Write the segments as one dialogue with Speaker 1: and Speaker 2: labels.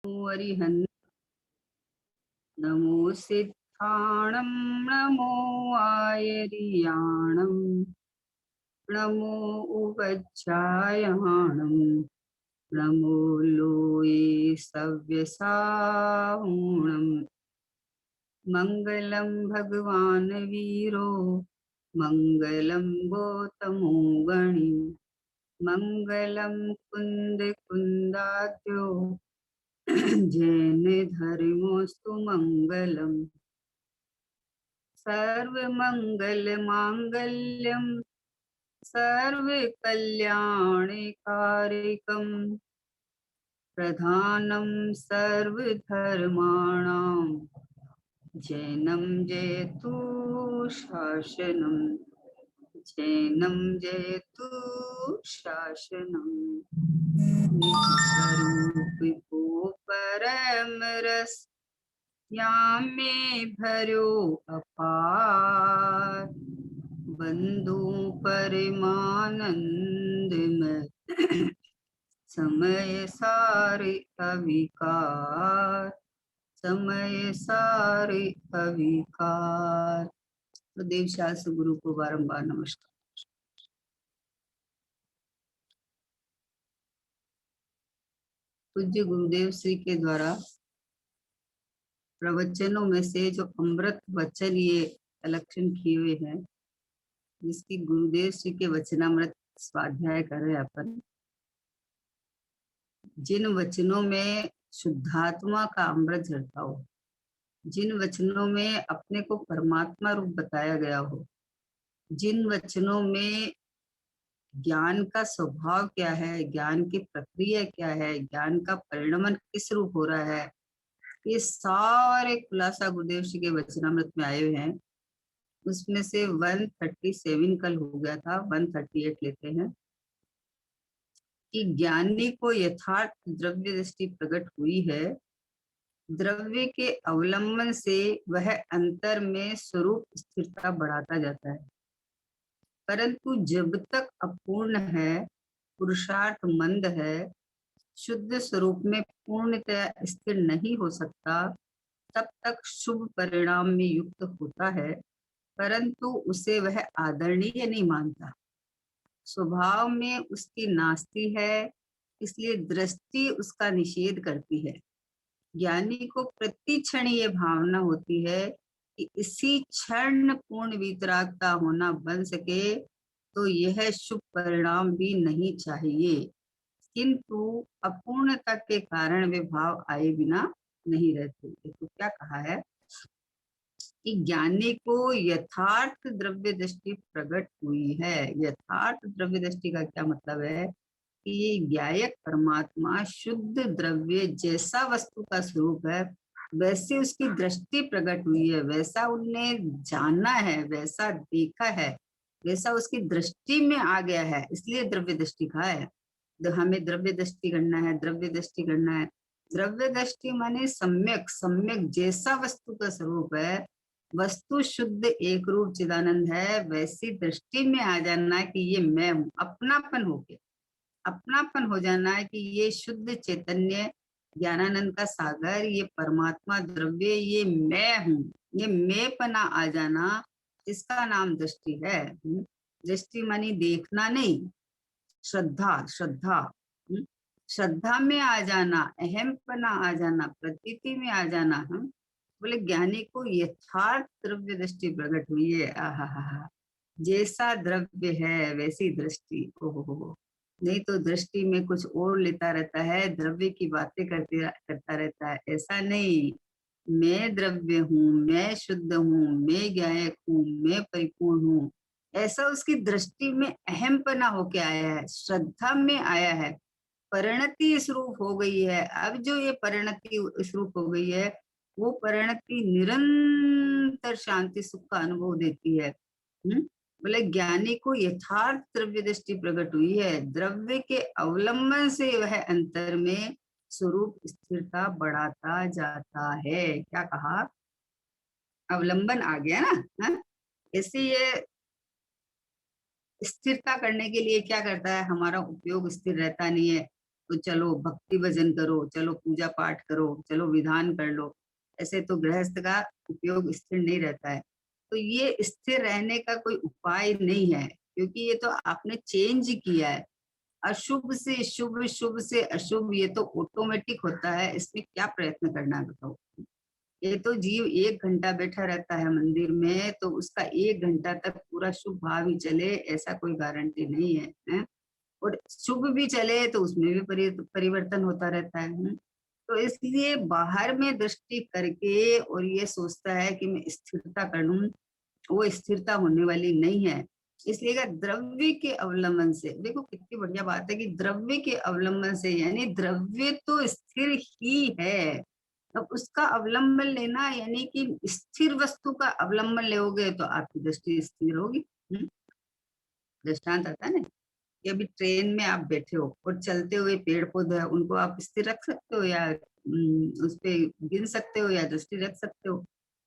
Speaker 1: अरिहन् नमो सिद्धाणं नमो आयर्याणं नमो उपध्यायाणं नमो लोये सव्यसाहूणम् मंगलम भगवान वीरो मंगलम गौतमो गणि मंगलम कुंद कुंदाद्यो जैन धर्मोस्तु मंगलम सर्व मंगल मांगल्यम सर्व कल्याणकारिकम प्रधानम सर्वधर्माणां जैनम जयतु शासनम जैनम जयतु शासनम स्वरूप को परम रस यामे भरो अपार बंधु परमानंद में समय सारे अविकार समय सारे अविकार। तो देव शास्त्र गुरु को बारंबार नमस्कार। पूज्य गुरुदेव श्री के द्वारा प्रवचनों में से जो अमृत वचन ये कलेक्शन किए हुए हैं, जिसकी गुरुदेव श्री के वचनामृत स्वाध्याय कर रहे हैं अपन, जिन वचनों में शुद्धात्मा का अमृत झरता हो, जिन वचनों में अपने को परमात्मा रूप बताया गया हो, जिन वचनों में ज्ञान का स्वभाव क्या है, ज्ञान की प्रक्रिया क्या है, ज्ञान का परिणमन किस रूप हो रहा है, ये सारे खुलासा गुरुदेव श्री के वचनामृत में आए हुए हैं। उसमें से 137 कल हो गया था, 138 लेते हैं कि ज्ञानी को यथार्थ द्रव्य दृष्टि प्रकट हुई है। द्रव्य के अवलंबन से वह अंतर में स्वरूप स्थिरता बढ़ाता जाता है, परंतु जब तक अपूर्ण है, पुरुषार्थ मंद है, शुद्ध स्वरूप में पूर्णतया स्थिर नहीं हो सकता, तब तक शुभ परिणाम में युक्त होता है, परंतु उसे वह आदरणीय नहीं मानता। स्वभाव में उसकी नास्ति है, इसलिए दृष्टि उसका निषेध करती है। ज्ञानी को प्रति क्षण ये भावना होती है कि इसी क्षण पूर्ण वितरागता होना बन सके तो यह शुभ परिणाम भी नहीं चाहिए, किंतु अपूर्णता के कारण वे भाव आए बिना नहीं रहते। तो क्या कहा है कि ज्ञानी को यथार्थ द्रव्य दृष्टि प्रकट हुई है। यथार्थ द्रव्य दृष्टि का क्या मतलब है कि ये ज्ञायक परमात्मा शुद्ध द्रव्य जैसा वस्तु का स्वरूप है, वैसे उसकी दृष्टि प्रकट हुई है, वैसा उनने जाना है, वैसा देखा है, वैसा उसकी दृष्टि में आ गया है, इसलिए द्रव्य दृष्टि कहा है। हमें द्रव्य दृष्टि करना है, द्रव्य दृष्टि करना है। द्रव्य दृष्टि माने सम्यक सम्यक जैसा वस्तु का स्वरूप है, वस्तु शुद्ध एक रूप चिदानंद है, वैसी दृष्टि में आ जाना है कि ये मैं हूँ, अपनापन हो गया, अपनापन हो जाना है कि ये शुद्ध चैतन्य ज्ञानानंद का सागर, ये परमात्मा द्रव्य, ये मैं हूँ, ये मैंपना आ जाना, इसका नाम दृष्टि है। दृष्टि मानी देखना नहीं, श्रद्धा श्रद्धा श्रद्धा में आ जाना, अहमपना आ जाना, प्रतीति में आ जाना। हम बोले ज्ञानी को यथार्थ द्रव्य दृष्टि प्रकट हुई है। आहा, जैसा द्रव्य है वैसी दृष्टि। ओहो, नहीं तो दृष्टि में कुछ और लेता रहता है, द्रव्य की बातें करता रहता है। ऐसा नहीं, मैं द्रव्य हूँ, मैं शुद्ध हूँ, मैं ज्ञायक हूँ, मैं परिपूर्ण हूँ, ऐसा उसकी दृष्टि में अहमपना होके आया है, श्रद्धा में आया है, परिणति इस रूप हो गई है। अब जो ये परिणति इस रूप हो गई है, वो परिणति निरंतर शांति सुख का अनुभव देती है। बोले ज्ञानी को यथार्थ द्रव्य दृष्टि प्रकट हुई है, द्रव्य के अवलंबन से वह अंतर में स्वरूप स्थिरता बढ़ाता जाता है। क्या कहा, अवलंबन आ गया ना। ऐसे ये स्थिरता करने के लिए क्या करता है, हमारा उपयोग स्थिर रहता नहीं है, तो चलो भक्ति भजन करो, चलो पूजा पाठ करो, चलो विधान कर लो। ऐसे तो गृहस्थ का उपयोग स्थिर नहीं रहता है। तो ये स्थिर रहने का कोई उपाय नहीं है, क्योंकि ये तो आपने चेंज किया है। अशुभ से शुभ, शुभ से अशुभ, ये तो ऑटोमेटिक होता है, इसमें क्या प्रयत्न करना है बताओ। ये तो जीव 1 घंटा बैठा रहता है मंदिर में, तो उसका 1 घंटा तक पूरा शुभ भाव ही चले, ऐसा कोई गारंटी नहीं है? और शुभ भी चले तो उसमें भी परिवर्तन होता रहता है। तो इसलिए बाहर में दृष्टि करके और ये सोचता है कि मैं स्थिरता कर लूं, वो स्थिरता होने वाली नहीं है। इसलिए का द्रव्य के अवलंबन से, देखो कितनी बढ़िया बात है कि द्रव्य के अवलंबन से, यानी द्रव्य तो स्थिर ही है। अब उसका अवलंबन लेना, यानी कि स्थिर वस्तु का अवलंबन लोगे तो आपकी दृष्टि स्थिर होगी। दृष्टांत आता है ना कि अभी ट्रेन में आप बैठे हो और चलते हुए पेड़ पौधे हैं, उनको आप स्थिर रख सकते हो या उस पे गिन सकते हो या दृष्टि रख सकते हो?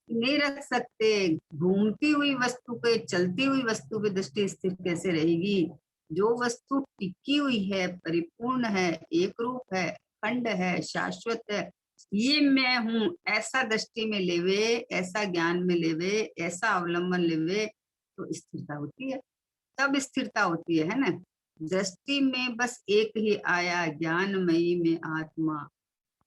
Speaker 1: नहीं रख सकते। घूमती हुई वस्तु पे, चलती हुई वस्तु पे दृष्टि स्थिर कैसे रहेगी? जो वस्तु टिकी हुई है, परिपूर्ण है, एक रूप है, खंड है, शाश्वत है, ये मैं हूँ, ऐसा दृष्टि में लेवे, ऐसा ज्ञान में लेवे, ऐसा अवलंबन लेवे, तो स्थिरता होती है। तब स्थिरता होती है ना? दृष्टि में बस एक ही आया, ज्ञानमयी में आत्मा।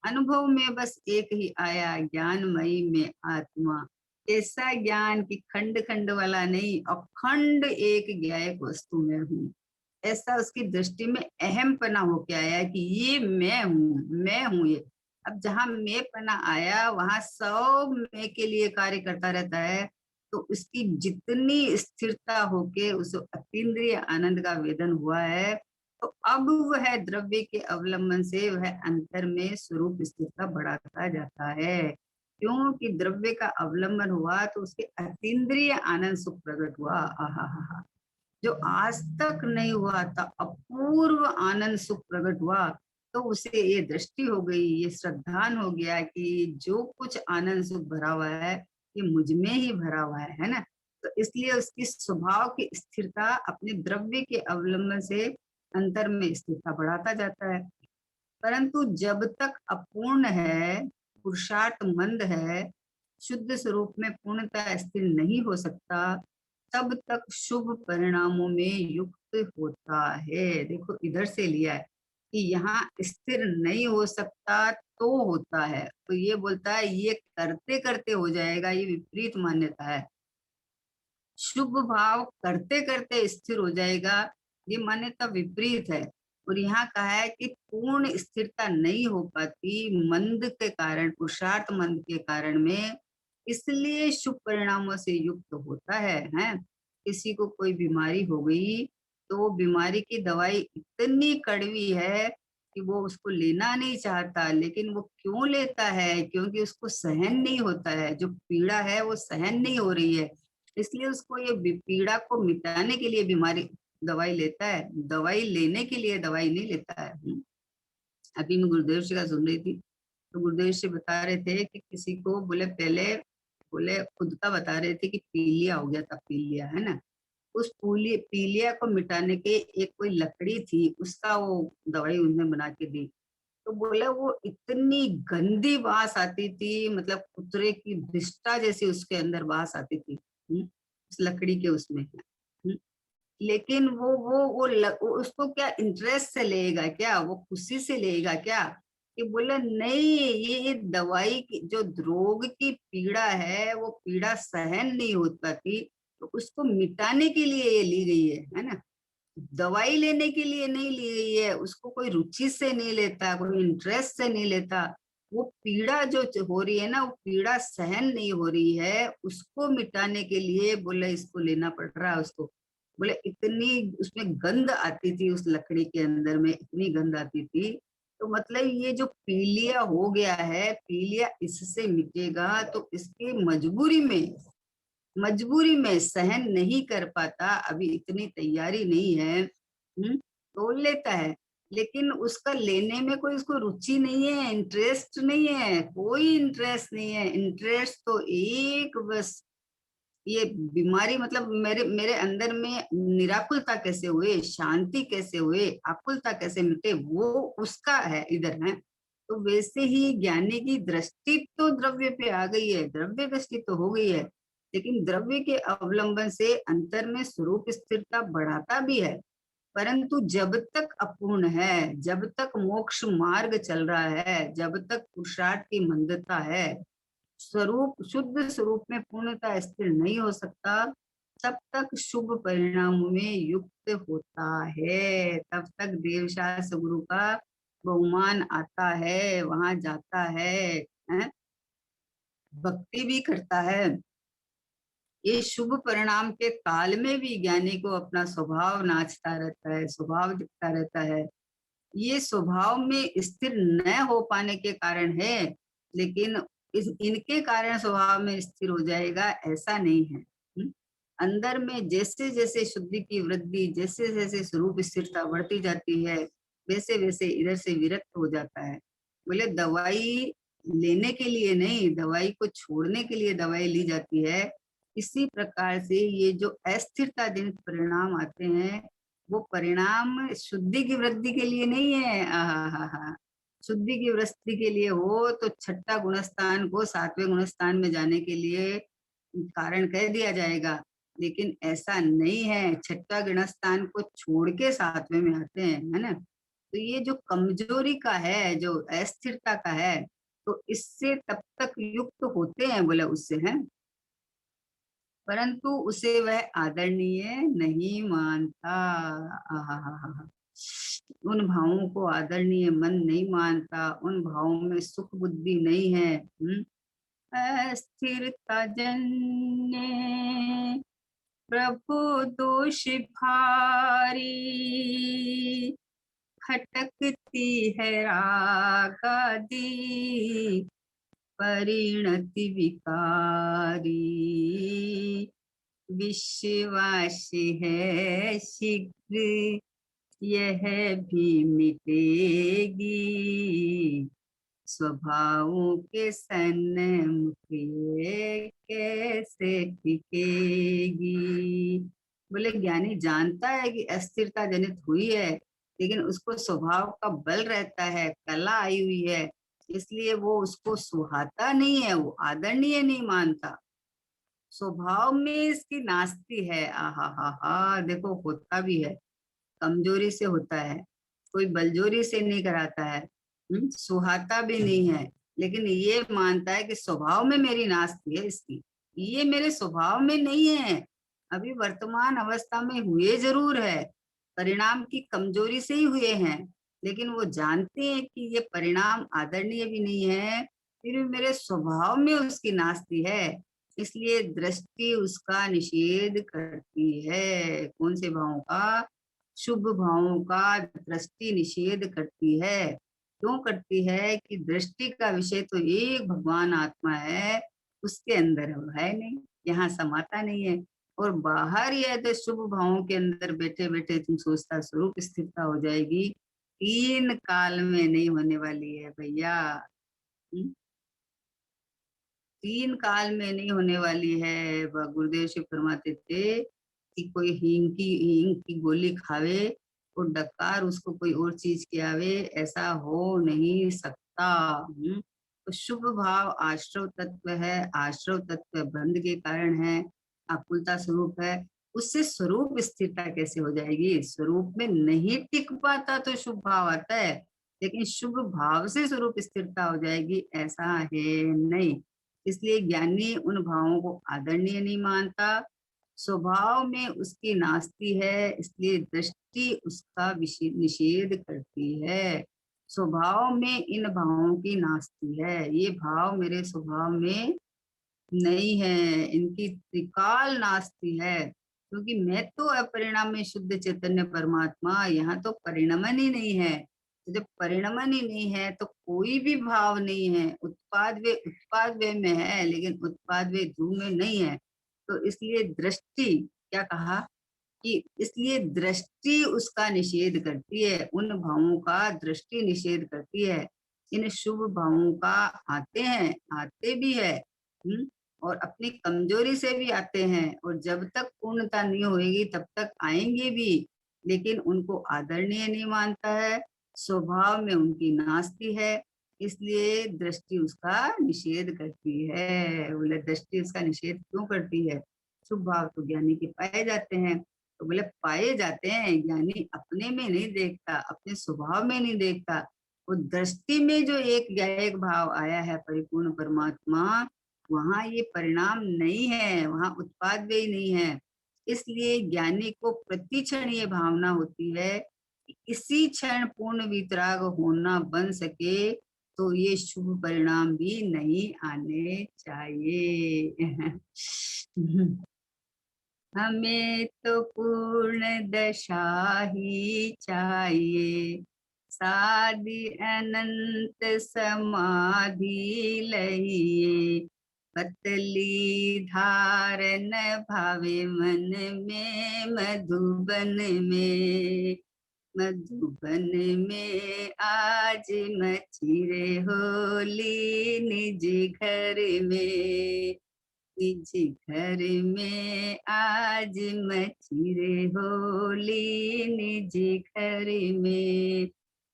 Speaker 1: अनुभव में बस एक ही आया, ज्ञानमयी में आत्मा। ऐसा ज्ञान कि खंड खंड वाला नहीं, अखंड एक ज्ञायक वस्तु में हूँ। ऐसा उसकी दृष्टि में अहम पना होके आया कि ये मैं हूँ, मैं हूँ ये। अब जहां मैं पना आया, वहां सब मैं के लिए कार्य करता रहता है। तो उसकी जितनी स्थिरता होके उस अतीन्द्रिय आनंद का वेदन हुआ है, तो अब वह द्रव्य के अवलंबन से वह अंतर में स्वरूप स्थिरता बढ़ाता जाता है। क्योंकि द्रव्य का अवलंबन हुआ तो उसके अतीन्द्रिय आनंद सुख प्रकट हुआ। आहा, जो आज तक नहीं हुआ था, अपूर्व आनंद सुख प्रकट हुआ। तो उसे ये दृष्टि हो गई, ये श्रद्धान हो गया कि जो कुछ आनंद सुख भरा हुआ है, ये मुझ में ही भरा हुआ है ना? तो इसलिए उसकी स्वभाव की स्थिरता अपने द्रव्य के अवलंबन से अंतर में स्थिरता बढ़ाता जाता है। परंतु जब तक अपूर्ण है, पुरुषार्थ मंद है, शुद्ध स्वरूप में पूर्णतः स्थिर नहीं हो सकता, तब तक शुभ परिणामों में युक्त होता है। देखो इधर से लिया है कि यहाँ स्थिर नहीं हो सकता तो होता है, तो ये बोलता है ये करते करते हो जाएगा, ये विपरीत मान्यता है। शुभ भाव करते करते स्थिर हो जाएगा, ये मान्यता विपरीत है। और यहाँ कहा है कि पूर्ण स्थिरता नहीं हो पाती मंद के कारण, पुरुषार्थ मंद के कारण में, इसलिए शुभ परिणामों से युक्त होता है? किसी को कोई बीमारी हो गई तो वो बीमारी की दवाई इतनी कड़वी है कि वो उसको लेना नहीं चाहता, लेकिन वो क्यों लेता है? क्योंकि उसको सहन नहीं होता है, जो पीड़ा है वो सहन नहीं हो रही है, इसलिए उसको ये पीड़ा को मिटाने के लिए बीमारी दवाई लेता है, दवाई लेने के लिए दवाई नहीं लेता है। अभी मैं गुरुदेव जी का सुन रही थी, तो गुरुदेव जी बता रहे थे कि किसी को बोले, पहले बोले खुद का बता रहे थे कि पीलिया हो गया था, पीलिया है ना? उस पीलिया को मिटाने के एक कोई लकड़ी थी, उसका वो दवाई उन्होंने बना के दी। तो बोले वो इतनी गंदी बास आती थी, मतलब कुतरे की विष्ठा जैसी उसके अंदर बास आती थी। उस लकड़ी के उसमें। लेकिन वो उसको क्या इंटरेस्ट से लेगा क्या? वो खुशी से लेगा क्या? कि बोले नहीं, ये दवाई की जो रोग की पीड़ा है, वो पीड़ा सहन नहीं हो पाती, तो उसको मिटाने के लिए ये ली गई है ना? दवाई लेने के लिए नहीं ली गई है, उसको कोई रुचि से नहीं लेता, कोई इंटरेस्ट से नहीं लेता। वो पीड़ा जो हो रही है ना, वो पीड़ा सहन नहीं हो रही है, उसको मिटाने के लिए बोले इसको लेना पड़ रहा है उसको। बोले इतनी उसमें गंध आती थी, उस लकड़ी के अंदर में इतनी गंध आती थी। तो मतलब ये जो पीलिया हो गया है, पीलिया इससे मिटेगा, तो इसकी मजबूरी में सहन नहीं कर पाता, अभी इतनी तैयारी नहीं है, तोड़ लेता है। लेकिन उसका लेने में कोई उसको रुचि नहीं है, इंटरेस्ट नहीं है, कोई इंटरेस्ट नहीं है। इंटरेस्ट तो एक बस ये बीमारी मतलब मेरे मेरे अंदर में निराकुलता कैसे हुए, शांति कैसे हुए, आकुलता कैसे मिटे, वो उसका है इधर है। तो वैसे ही ज्ञानी की दृष्टि तो द्रव्य पे आ गई है, द्रव्य दृष्टि तो हो गई है, लेकिन द्रव्य के अवलंबन से अंतर में स्वरूप स्थिरता बढ़ाता भी है। परंतु जब तक अपूर्ण है, जब तक मोक्ष मार्ग चल रहा है, जब तक पुरुषार्थ की मंदता है, स्वरूप शुद्ध स्वरूप में पूर्णता स्थिर नहीं हो सकता, तब तक शुभ परिणामों में युक्त होता है, तब तक देवशास्त्र गुरु का बहुमान आता है, वहां जाता है? भक्ति भी करता है। ये शुभ परिणाम के काल में भी ज्ञानी को अपना स्वभाव नाचता रहता है, स्वभाव दिखता रहता है। ये स्वभाव में स्थिर न हो पाने के कारण है, लेकिन इस इनके कारण स्वभाव में स्थिर हो जाएगा ऐसा नहीं है। अंदर में जैसे जैसे शुद्धि की वृद्धि, जैसे जैसे स्वरूप स्थिरता बढ़ती जाती है, वैसे वैसे इधर से विरक्त हो जाता है। बोले दवाई लेने के लिए नहीं, दवाई को छोड़ने के लिए दवाई ली जाती है। इसी प्रकार से ये जो अस्थिरता जनित परिणाम आते हैं, वो परिणाम शुद्धि की वृद्धि के लिए नहीं है। आहा, शुद्धि की वृद्धि के लिए हो तो छठा गुणस्थान को सातवें गुणस्थान में जाने के लिए कारण कह दिया जाएगा, लेकिन ऐसा नहीं है। छठा गुणस्थान को छोड़ के सातवें में आते हैं, है ना। तो ये जो कमजोरी का है, जो अस्थिरता का है, तो इससे तब तक युक्त होते हैं, बोला उससे है, परंतु उसे वह आदरणीय नहीं मानता। आहा, उन भावों को आदरणीय मन नहीं मानता, उन भावों में सुख बुद्धि नहीं है। अस्थिरता जन्य प्रभु दोष भारी, खटकती है रागादि परिणति विकारी, विश्वास है शीघ्र यह भी मिटेगी, स्वभावों के सन्मुख ये कैसे टिकेगी। बोले ज्ञानी जानता है कि अस्थिरता जनित हुई है, लेकिन उसको स्वभाव का बल रहता है, कला आई हुई है, इसलिए वो उसको सुहाता नहीं है, वो आदरणीय नहीं मानता। स्वभाव में इसकी नास्ती है। आहा हा हा, देखो होता भी है, कमजोरी से होता है, कोई बलजोरी से नहीं कराता है, सुहाता भी नहीं है, लेकिन ये मानता है कि स्वभाव में मेरी नास्ती है इसकी, ये मेरे स्वभाव में नहीं है। अभी वर्तमान अवस्था में हुए जरूर है, परिणाम की कमजोरी से ही हुए हैं, लेकिन वो जानते हैं कि ये परिणाम आदरणीय भी नहीं है, फिर भी मेरे स्वभाव में उसकी नास्ती है, इसलिए दृष्टि उसका निषेध करती है। कौन से भावों का? शुभ भावों का दृष्टि निषेध करती है। क्यों करती है? कि दृष्टि का विषय तो एक भगवान आत्मा है, उसके अंदर है नहीं, यहाँ समाता नहीं है। और बाहर यह तो शुभ भावों के अंदर बैठे बैठे तुम सोचता स्वरूप स्थिरता हो जाएगी, 3 काल में नहीं होने वाली है भैया। 3 काल में नहीं होने वाली है। गुरुदेव शिव फरमाते थे कि कोई हींग की गोली खावे और डकार उसको कोई और चीज के आवे, ऐसा हो नहीं सकता। तो शुभ भाव आश्रव तत्व है, आश्रव तत्व बंध के कारण है, आकुलता स्वरूप है, उससे स्वरूप स्थिरता कैसे हो जाएगी? स्वरूप में नहीं टिक पाता तो शुभ भाव आता है, लेकिन शुभ भाव से स्वरूप स्थिरता हो जाएगी ऐसा है नहीं। इसलिए ज्ञानी उन भावों को आदरणीय नहीं मानता, स्वभाव में उसकी नास्ती है, इसलिए दृष्टि उसका निषेध करती है। स्वभाव में इन भावों की नास्ती है, ये भाव मेरे स्वभाव में नहीं है, इनकी त्रिकाल नास्ती है, क्योंकि मैं तो अपरिणाम में शुद्ध चैतन्य परमात्मा, यहाँ तो परिणमन ही नहीं है। तो जब परिणमन ही नहीं है तो कोई भी भाव नहीं है। उत्पाद वे में है, लेकिन उत्पाद वे ध्रुव में नहीं है। तो इसलिए दृष्टि, क्या कहा कि इसलिए दृष्टि उसका निषेध करती है, उन भावों का दृष्टि निषेध करती है। इन शुभ भावों का आते हैं, आते भी है, और अपनी कमजोरी से भी आते हैं, और जब तक पूर्णता नहीं होगी तब तक आएंगे भी, लेकिन उनको आदरणीय नहीं मानता है, स्वभाव में उनकी नास्ती है, इसलिए दृष्टि उसका निषेध करती है। बोले दृष्टि उसका निषेध क्यों करती है? शुभ भाव तो ज्ञानी के पाए जाते हैं। तो बोले पाए जाते हैं, ज्ञानी अपने में नहीं देखता, अपने स्वभाव में नहीं देखता, वो दृष्टि में जो एक ज्ञायक भाव आया है परिपूर्ण परमात्मा, वहां ये परिणाम नहीं है, वहां उत्पाद व्यय नहीं है। इसलिए ज्ञानी को प्रति क्षण ये भावना होती है कि इसी क्षण पूर्ण वितराग होना बन सके, तो ये शुभ परिणाम भी नहीं आने चाहिए। हमें तो पूर्ण दशा ही चाहिए, सादि अनंत समाधि लइए, पतली धारन भावे मन में मधुबन में, मधुबन में आज मचिरे होली निज घर में, निज घर में आज मचिरे होली निज घर में।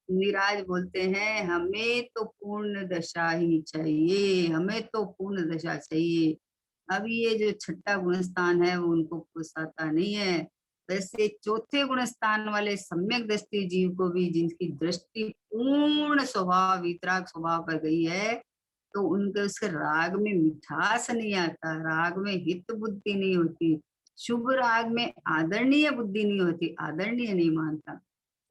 Speaker 1: निराज बोलते हैं हमें तो पूर्ण दशा ही चाहिए, हमें तो पूर्ण दशा चाहिए। अब ये जो छठा गुणस्थान है वो उनको पोसाता नहीं है। वैसे चौथे गुणस्थान वाले सम्यक दृष्टि जीव को भी, जिनकी दृष्टि पूर्ण स्वभाव वितराग स्वभाव पर गई है, तो उनके उसके राग में मिठास नहीं आता, राग में हित बुद्धि नहीं होती, शुभ राग में आदरणीय बुद्धि नहीं होती, आदरणीय नहीं मानता।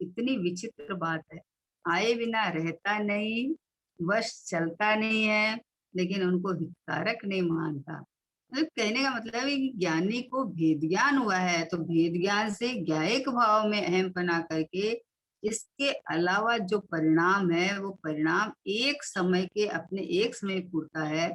Speaker 1: इतनी विचित्र बात है। आए बिना रहता नहीं, वश चलता नहीं है, लेकिन उनको हितकारक नहीं मानता। मतलब कहने का मतलब है कि ज्ञानी को भेद ज्ञान हुआ है, तो भेद ज्ञान से ज्ञायक भाव में अहम पना करके इसके अलावा जो परिणाम है वो परिणाम एक समय के अपने एक समय पूरता है,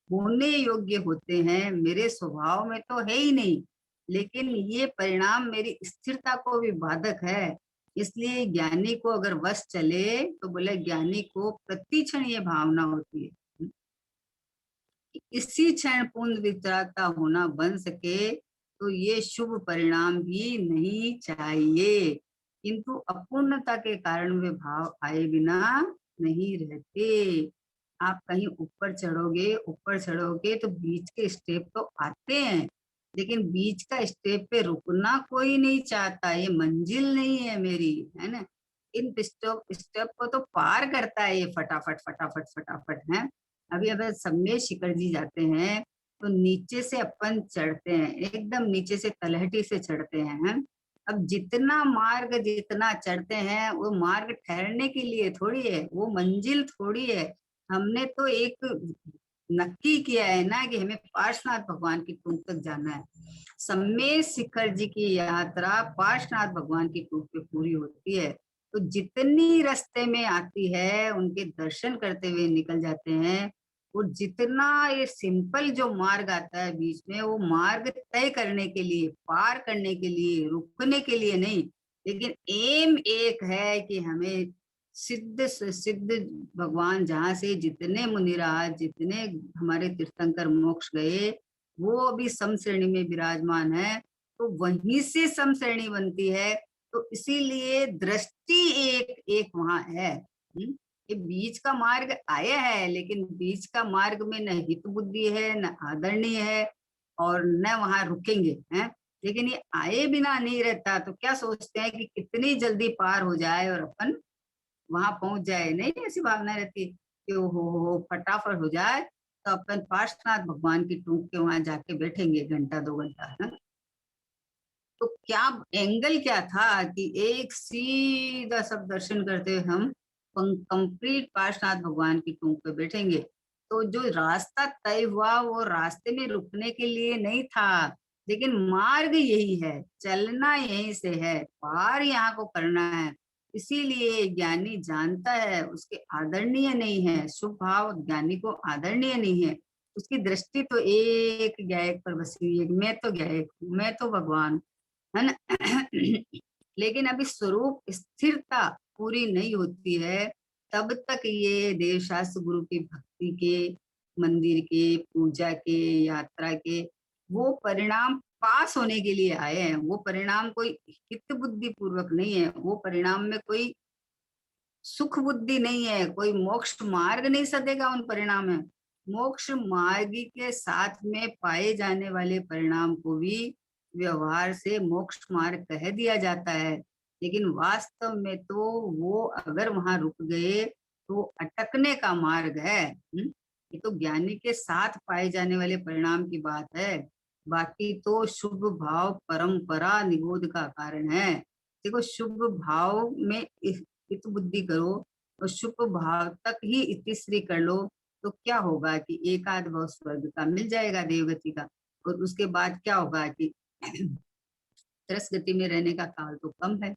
Speaker 1: होने योग्य होते हैं, मेरे स्वभाव में तो है ही नहीं, लेकिन ये परिणाम मेरी स्थिरता को भी बाधक है। इसलिए ज्ञानी को अगर वश चले तो बोले ज्ञानी को प्रति क्षण ये भावना होती है कि इसी क्षण पूर्ण वितरागता होना बन सके, तो ये शुभ परिणाम भी नहीं चाहिए। किंतु अपूर्णता के कारण वे भाव आए बिना नहीं रहते। आप कहीं ऊपर चढ़ोगे तो बीच के स्टेप तो आते हैं, लेकिन बीच का स्टेप पे रुकना कोई नहीं चाहता, ये मंजिल नहीं है मेरी, है ना। इन स्टेप स्टेप को तो पार करता है ये फटाफट फटाफट फटाफट है। अभी अगर सब में शिखर जी जाते हैं तो नीचे से अपन चढ़ते हैं, एकदम नीचे से तलहटी से चढ़ते हैं। अब जितना मार्ग जितना चढ़ते हैं वो मार्ग ठहरने के लिए थोड़ी है, वो मंजिल थोड़ी है। हमने तो एक नक्की किया है ना कि हमें पार्श्वनाथ भगवान की टूक तक जाना है। सम्मेद शिखर जी की यात्रा पार्श्वनाथ भगवान की टूक पे पूरी होती है। तो जितनी रास्ते में आती है उनके दर्शन करते हुए निकल जाते हैं। और जितना ये सिंपल जो मार्ग आता है बीच में, वो मार्ग तय करने के लिए, पार करने के लिए, रुकने के लिए नहीं, लेकिन एम एक है कि हमें सिद्ध से सिद्ध भगवान जहाँ से जितने मुनिराज जितने हमारे तीर्थंकर मोक्ष गए वो अभी समश्रेणी में विराजमान है, तो वहीं से समश्रेणी बनती है। तो इसीलिए दृष्टि एक एक वहां है। ये बीच का मार्ग आया है, लेकिन बीच का मार्ग में न हित बुद्धि है न आदरणीय है, और न वहां रुकेंगे हैं। लेकिन ये आए बिना नहीं रहता, तो क्या सोचते हैं कि कितनी जल्दी पार हो जाए और अपन वहां पहुंच जाए, नहीं ऐसी भावना रहती कि हो फटाफट हो जाए तो अपन पार्श्वनाथ भगवान की टूक के वहां जाके बैठेंगे घंटा 2 घंटा है। तो क्या एंगल क्या था कि एक सीधा सब दर्शन करते हुए हम कंप्लीट पार्श्वनाथ भगवान की टूक पे बैठेंगे। तो जो रास्ता तय हुआ वो रास्ते में रुकने के लिए नहीं था, लेकिन मार्ग यही है, चलना यहीं से है, पार यहाँ को करना है। इसीलिए ज्ञानी जानता है उसके आदरणीय नहीं है, शुभ भाव ज्ञानी को आदरणीय नहीं है। उसकी दृष्टि तो एक ज्ञायक पर बसी हुई है, मैं तो ज्ञायक हूँ, मैं तो भगवान, है ना। लेकिन अभी स्वरूप स्थिरता पूरी नहीं होती है, तब तक ये देवशास्त्र गुरु की भक्ति के मंदिर के, पूजा के, यात्रा के, वो परिणाम पास होने के लिए आए हैं। वो परिणाम कोई हित बुद्धि पूर्वक नहीं है, वो परिणाम में कोई सुख बुद्धि नहीं है, कोई मोक्ष मार्ग नहीं सदेगा उन परिणाम में। मोक्ष मार्ग के साथ में पाए जाने वाले परिणाम को भी व्यवहार से मोक्ष मार्ग कह दिया जाता है, लेकिन वास्तव में तो वो अगर वहां रुक गए तो अटकने का मार्ग है। ये तो ज्ञानी के साथ पाए जाने वाले परिणाम की बात है। बाकी तो शुभ भाव परंपरा निबोध का कारण है। देखो, शुभ भाव में हित बुद्धि करो और शुभ भाव तक ही इतिश्री कर लो, तो क्या होगा कि एक आध भाव स्वर्ग का मिल जाएगा, देवगति का। और उसके बाद क्या होगा कि तरस गति में रहने का काल तो कम है।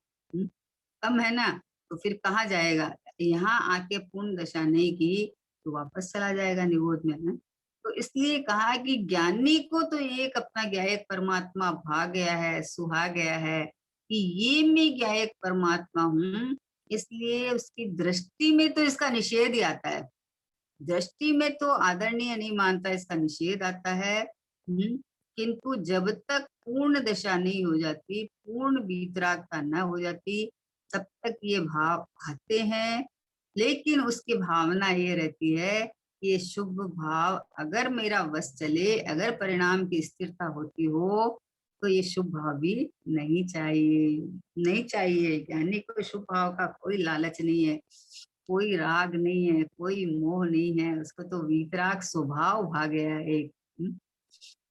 Speaker 1: कम है ना, तो फिर कहाँ जाएगा? यहाँ आके पूर्ण दशा नहीं की तो वापस चला जाएगा निबोध में है। तो इसलिए कहा कि ज्ञानी को तो एक अपना ज्ञायक परमात्मा भा गया है, सुहा गया है कि ये मैं ज्ञायक परमात्मा हूँ। इसलिए उसकी दृष्टि में तो इसका निषेध ही आता है, दृष्टि में तो आदरणीय नहीं मानता, इसका निषेध आता है। किंतु जब तक पूर्ण दशा नहीं हो जाती, पूर्ण वीतरागता न हो जाती, तब तक ये भाव आते हैं। लेकिन उसकी भावना ये रहती है कि ये शुभ भाव अगर मेरा वश चले, अगर परिणाम की स्थिरता होती हो, तो ये शुभ भाव भी नहीं चाहिए, नहीं चाहिए। ज्ञानी को शुभ भाव का कोई लालच नहीं है, कोई राग नहीं है, कोई मोह नहीं है, उसको तो वीतराग स्वभाव भा गया है।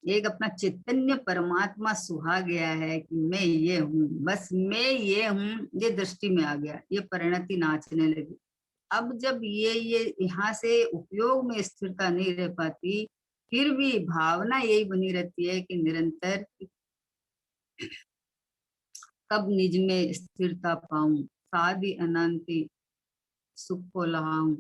Speaker 1: एक अपना चैतन्य परमात्मा सुहा गया है कि मैं ये हूँ, बस मैं ये हूँ, ये दृष्टि में आ गया, ये परिणति नाचने लगी। अब जब ये यहाँ से उपयोग में स्थिरता नहीं रह पाती, फिर भी भावना यही बनी रहती है कि निरंतर कब निज में स्थिरता पाऊं, साधि अनंति सुख को लहाऊं।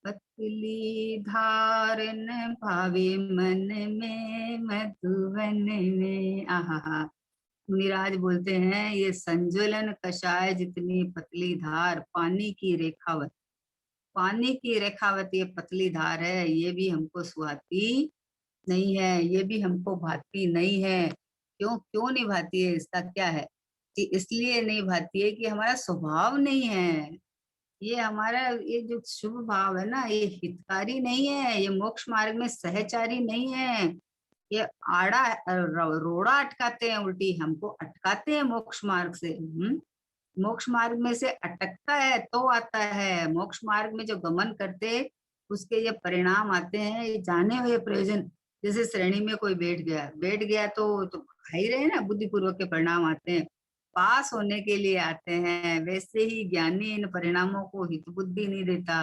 Speaker 1: पतली धार न भावे मन में, मधुवन में। आहा, मुनिराज बोलते हैं ये संज्वलन कषाय जितनी पतली धार, पानी की रेखावत, पानी की रेखावत ये पतली धार है, ये भी हमको सुहाती नहीं है, ये भी हमको भाती नहीं है। क्यों क्यों नहीं भाती है? इसका क्या है कि इसलिए नहीं भाती है कि हमारा स्वभाव नहीं है। ये हमारा ये जो शुभ भाव है ना, ये हितकारी नहीं है, ये मोक्ष मार्ग में सहचारी नहीं है। ये आड़ा रोड़ा अटकाते हैं, उल्टी हमको अटकाते हैं मोक्ष मार्ग से। मोक्ष मार्ग में से अटकता है तो आता है। मोक्ष मार्ग में जो गमन करते, उसके ये परिणाम आते हैं, ये जाने हुए प्रयोजन। जैसे श्रेणी में कोई बैठ गया तो खा ही रहे ना, बुद्धिपूर्वक के परिणाम आते हैं, पास होने के लिए आते हैं। वैसे ही ज्ञानी इन परिणामों को हित बुद्धि नहीं देता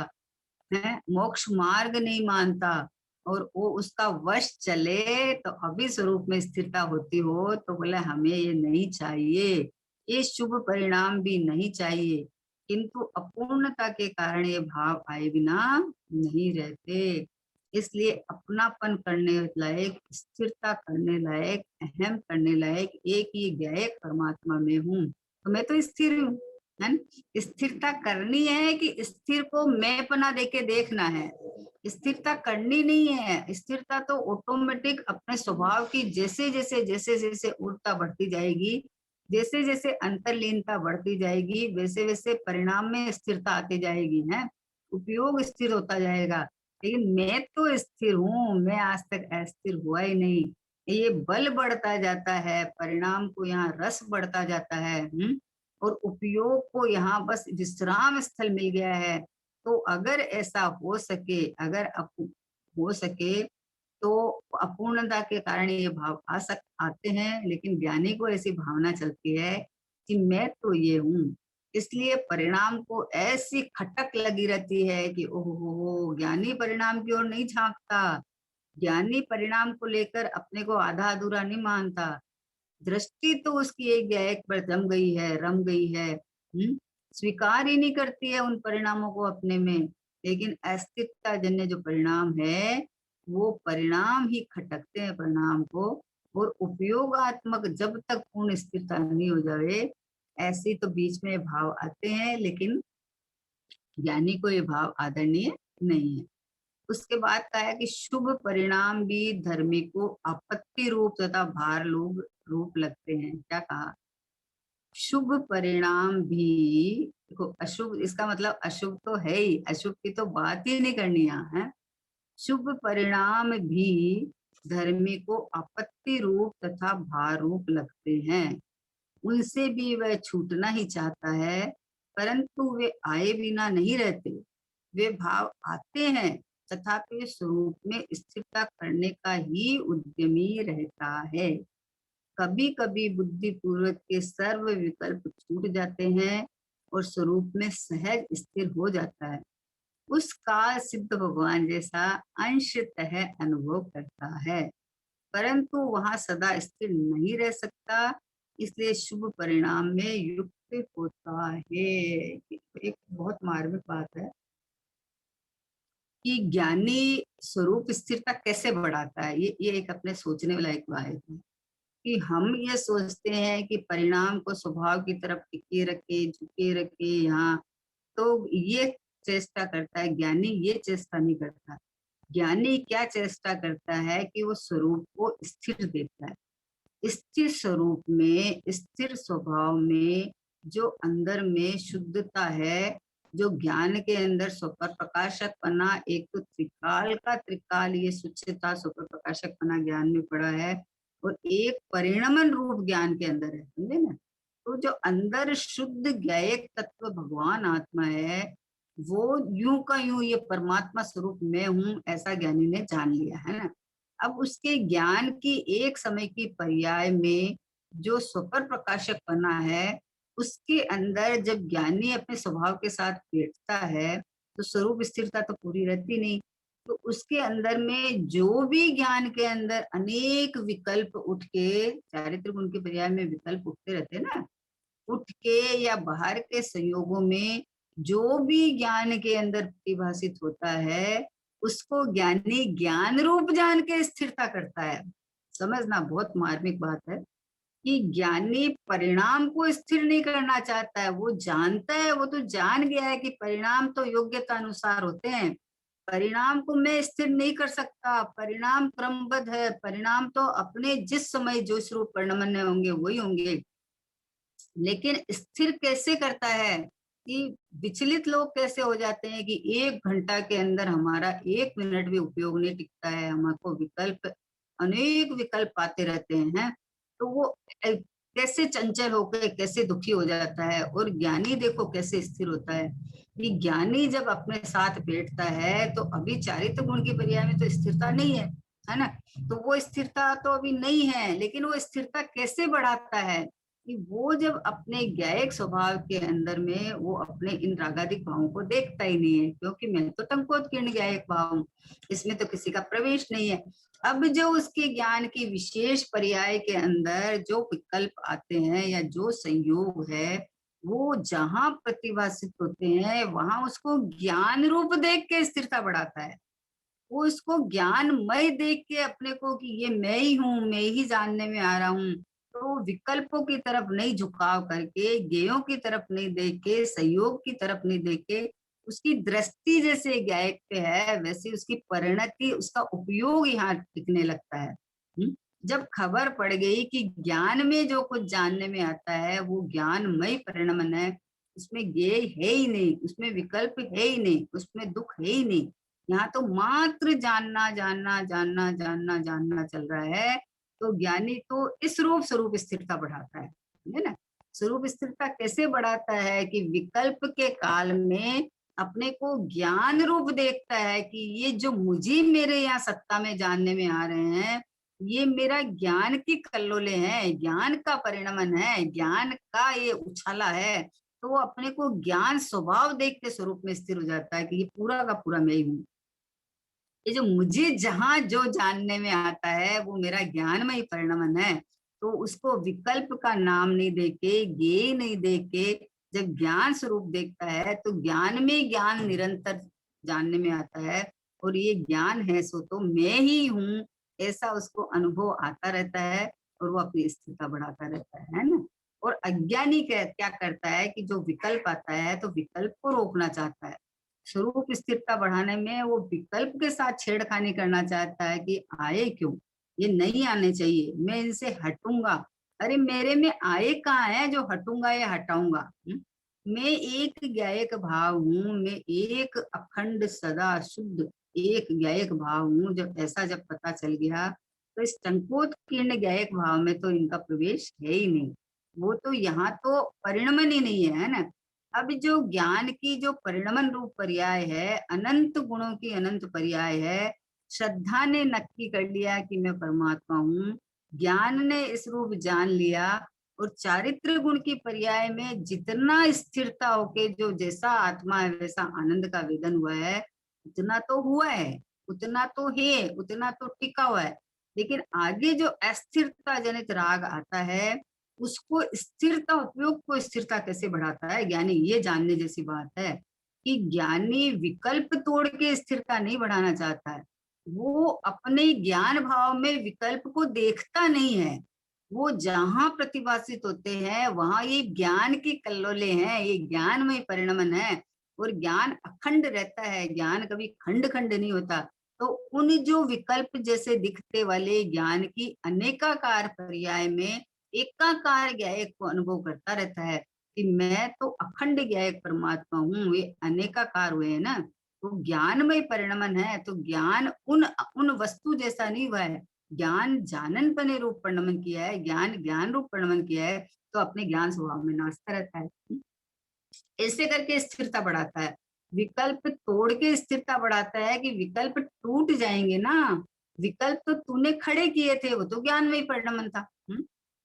Speaker 1: है, मोक्ष मार्ग नहीं मानता, और वो उसका वश चले तो अभी स्वरूप में स्थिरता होती हो तो बोले हमें ये नहीं चाहिए, ये शुभ परिणाम भी नहीं चाहिए। किंतु अपूर्णता के कारण ये भाव आए बिना नहीं रहते। इसलिए अपनापन करने लायक, स्थिरता करने लायक, अहम करने लायक एक ही ज्ञायक परमात्मा में हूँ, तो मैं तो स्थिर हूँ, है ना। स्थिरता करनी है कि स्थिर को मैंपना देके देखना है? स्थिरता करनी नहीं है। स्थिरता तो ऑटोमेटिक अपने स्वभाव की जैसे जैसे जैसे जैसे ऊर्जा बढ़ती जाएगी, जैसे जैसे अंतर्लीनता बढ़ती जाएगी, वैसे वैसे परिणाम में स्थिरता आती जाएगी, है उपयोग स्थिर होता जाएगा। लेकिन मैं तो स्थिर हूँ, मैं आज तक अस्थिर हुआ ही नहीं। ये बल बढ़ता जाता है, परिणाम को यहाँ रस बढ़ता जाता है। और उपयोग को यहाँ बस विश्राम स्थल मिल गया है। तो अगर ऐसा हो सके, अगर हो सके तो अपूर्णता के कारण ये भाव आते हैं, लेकिन ज्ञानी को ऐसी भावना चलती है कि मैं तो ये हूँ। इसलिए परिणाम को ऐसी खटक लगी रहती है कि ओहो, ज्ञानी परिणाम की ओर नहीं झांकता, ज्ञानी परिणाम को लेकर अपने को आधा अधूरा नहीं मानता। दृष्टि तो उसकी एक या एक पर जम गई है, रम गई है। स्वीकार ही नहीं करती है उन परिणामों को अपने में। लेकिन अस्तित्व जन्य जो परिणाम है, वो परिणाम ही खटकते हैं परिणाम को। और उपयोगात्मक जब तक पूर्ण स्थिरता नहीं हो जाए, ऐसी तो बीच में भाव आते हैं, लेकिन ज्ञानी को ये भाव आदरणीय नहीं है। उसके बाद कहा है कि शुभ परिणाम भी धर्मी को आपत्ति रूप तथा भार लोग रूप लगते हैं। क्या कहा? शुभ परिणाम भी, देखो अशुभ, इसका मतलब अशुभ तो है ही, अशुभ की तो बात ही नहीं करनी यहाँ है। शुभ परिणाम भी धर्मी को आपत्ति रूप तथा भार रूप लगते हैं। उनसे भी वह छूटना ही चाहता है, परंतु वे आए बिना नहीं रहते। वे भाव आते हैं, तथापि स्वरूप में स्थिरता करने का ही उद्यमी रहता है। कभी कभी बुद्धि पूर्वक के सर्व विकल्प छूट जाते हैं और स्वरूप में सहज स्थिर हो जाता है। उस काल सिद्ध भगवान जैसा अंशतः अनुभव करता है, परंतु वहां सदा स्थिर नहीं रह सकता, इसलिए शुभ परिणाम में युक्त होता है। एक बहुत मार्मिक बात है कि ज्ञानी स्वरूप स्थिरता कैसे बढ़ाता है। ये एक अपने सोचने वाला एक बात है कि हम ये सोचते हैं कि परिणाम को स्वभाव की तरफ टिके रखे, झुके रखे यहाँ, तो ये चेष्टा करता है। ज्ञानी ये चेष्टा नहीं करता। ज्ञानी क्या चेष्टा करता है कि वो स्वरूप को स्थिर देता है। स्थिर स्वरूप में, स्थिर स्वभाव में जो अंदर में शुद्धता है, जो ज्ञान के अंदर स्वपर प्रकाशकपना, एक तो त्रिकाल का त्रिकाल ये स्वच्छता स्वपर प्रकाशकपना ज्ञान में पड़ा है, और एक परिणमन रूप ज्ञान के अंदर है, समझे ना। तो जो अंदर शुद्ध ज्ञेयक तत्व भगवान आत्मा है, वो यूं का यूं ये परमात्मा स्वरूप मैं हूँ, ऐसा ज्ञानी ने जान लिया है ना। अब उसके ज्ञान की एक समय की पर्याय में जो स्वपर प्रकाशक बना है, उसके अंदर जब ज्ञानी अपने स्वभाव के साथ बैठता है, तो स्वरूप स्थिरता तो पूरी रहती नहीं। तो उसके अंदर में जो भी ज्ञान के अंदर अनेक विकल्प उठ के, चारित्र गुण के पर्याय में विकल्प उठते रहते हैं ना, उठ के या बाहर के संयोगों में जो भी ज्ञान के अंदर प्रतिभाषित होता है, उसको ज्ञानी ज्ञान रूप जान के स्थिरता करता है। समझना बहुत मार्मिक बात है कि ज्ञानी परिणाम को स्थिर नहीं करना चाहता है। वो जानता है, वो तो जान गया है कि परिणाम तो योग्यता अनुसार होते हैं। परिणाम को मैं स्थिर नहीं कर सकता, परिणाम क्रमबद्ध है, परिणाम तो अपने जिस समय जो स्वरूप परिणमन होंगे वही होंगे। लेकिन स्थिर कैसे करता है कि विचलित लोग कैसे हो जाते हैं कि 1 घंटा के अंदर हमारा 1 मिनट भी उपयोग नहीं टिकता है, हमको विकल्प, अनेक विकल्प आते रहते हैं। तो वो कैसे चंचल होकर कैसे दुखी हो जाता है। और ज्ञानी देखो कैसे स्थिर होता है कि ज्ञानी जब अपने साथ बैठता है, तो अभी चारित्र गुण की पर्याय में तो स्थिरता नहीं है ना। तो वो स्थिरता तो अभी नहीं है, लेकिन वो स्थिरता कैसे बढ़ाता है कि वो जब अपने ज्ञेयक स्वभाव के अंदर में वो अपने इन रागादिक भावों को देखता ही नहीं है, क्योंकि मैं तो टंकोत्कीर्ण ज्ञेयक भाव हूँ, इसमें तो किसी का प्रवेश नहीं है। अब जो उसके ज्ञान की विशेष पर्याय के अंदर जो विकल्प आते हैं या जो संयोग है, वो जहां प्रतिभाषित होते हैं, वहां उसको ज्ञान रूप देख के स्थिरता बढ़ाता है। वो इसको ज्ञानमय देख के अपने को कि ये मैं ही हूँ, मैं ही जानने में आ रहा हूँ, तो विकल्पों की तरफ नहीं झुकाव करके, ज्ञेयों की तरफ नहीं देख के, संयोग की तरफ नहीं देख के, उसकी दृष्टि जैसे ज्ञेयक पे है, वैसे उसकी परिणति, उसका उपयोग यहाँ टिकने लगता है। जब खबर पड़ गई कि ज्ञान में जो कुछ जानने में आता है वो ज्ञानमय परिणमन है, उसमें ज्ञेय है ही नहीं, उसमें विकल्प है ही नहीं, उसमें दुख है ही नहीं, यहाँ तो मात्र जानना जानना जानना जानना जानना चल रहा है। तो ज्ञानी तो इस रूप स्वरूप स्थिरता बढ़ाता है ना। स्वरूप स्थिरता कैसे बढ़ाता है कि विकल्प के काल में अपने को ज्ञान रूप देखता है कि ये जो मुझे मेरे यहाँ सत्ता में जानने में आ रहे हैं, ये मेरा ज्ञान की कल्लोले हैं, ज्ञान का परिणमन है, ज्ञान का ये उछाला है। तो वो अपने को ज्ञान स्वभाव देख के स्वरूप में स्थिर हो जाता है कि ये पूरा का पूरा मैं ही हूँ। ये जो मुझे जहां जो जानने में आता है वो मेरा ज्ञानमय परिणमन है। तो उसको विकल्प का नाम नहीं देके, ज्ञेय नहीं देके, जब ज्ञान स्वरूप देखता है तो ज्ञान में ज्ञान निरंतर जानने में आता है, और ये ज्ञान है सो तो मैं ही हूँ, ऐसा उसको अनुभव आता रहता है, और वो अपनी स्थिरता बढ़ाता रहता है ना। और अज्ञानी क्या क्या करता है कि जो विकल्प आता है तो विकल्प को रोकना चाहता है, स्वरूप स्थिरता बढ़ाने में वो विकल्प के साथ छेड़खानी करना चाहता है कि आए क्यों, ये नहीं आने चाहिए, मैं इनसे हटूंगा। अरे मेरे में आए कहाँ है जो हटूंगा या हटाऊंगा? मैं एक ज्ञायक भाव हूँ, मैं एक अखंड सदा शुद्ध एक ज्ञायक भाव हूँ। जब ऐसा जब पता चल गया तो इस टंकोत्कीर्ण ज्ञायक भाव में तो इनका प्रवेश है ही नहीं। वो तो यहाँ तो परिणमन ही नहीं है ना। अब जो ज्ञान की जो परिणमन रूप पर्याय है, अनंत गुणों की अनंत पर्याय है, श्रद्धा ने नक्की कर लिया कि मैं परमात्मा हूँ, ज्ञान ने इस रूप जान लिया, और चारित्र गुण की पर्याय में जितना स्थिरता होके जो जैसा आत्मा है वैसा आनंद का वेदन हुआ है, उतना तो हुआ है, उतना तो है, उतना तो टिका हुआ है। लेकिन आगे जो अस्थिरता जनित राग आता है, उसको स्थिरता, उपयोग को स्थिरता कैसे बढ़ाता है ज्ञानी, ये जानने जैसी बात है। कि ज्ञानी विकल्प तोड़ के स्थिरता नहीं बढ़ाना चाहता है, वो अपने ज्ञान भाव में विकल्प को देखता नहीं है। वो जहां प्रतिभाषित होते हैं वहां ये ज्ञान की कल्लोले हैं, ये ज्ञान में परिणमन है। और ज्ञान अखंड रहता है, ज्ञान कभी खंड खंड नहीं होता। तो उन जो विकल्प जैसे दिखते वाले ज्ञान की अनेकाकार पर्याय में एकाकार ज्ञायक को अनुभव करता रहता है कि मैं तो अखंड ज्ञायक परमात्मा हूँ, वे अनेकाकार हुए है ना। तो ज्ञान में परिणमन है, तो ज्ञान उन उन वस्तु जैसा नहीं हुआ है। ज्ञान जानन पने रूप परिणमन किया है, ज्ञान ज्ञान रूप परिणमन किया है, तो अपने ज्ञान स्वभाव में नाचता रहता है। ऐसे करके स्थिरता बढ़ाता है। विकल्प तोड़ के स्थिरता बढ़ाता है कि विकल्प टूट जाएंगे ना। विकल्प तो तूने खड़े किए थे, वो तो ज्ञान में ही परिणमन था।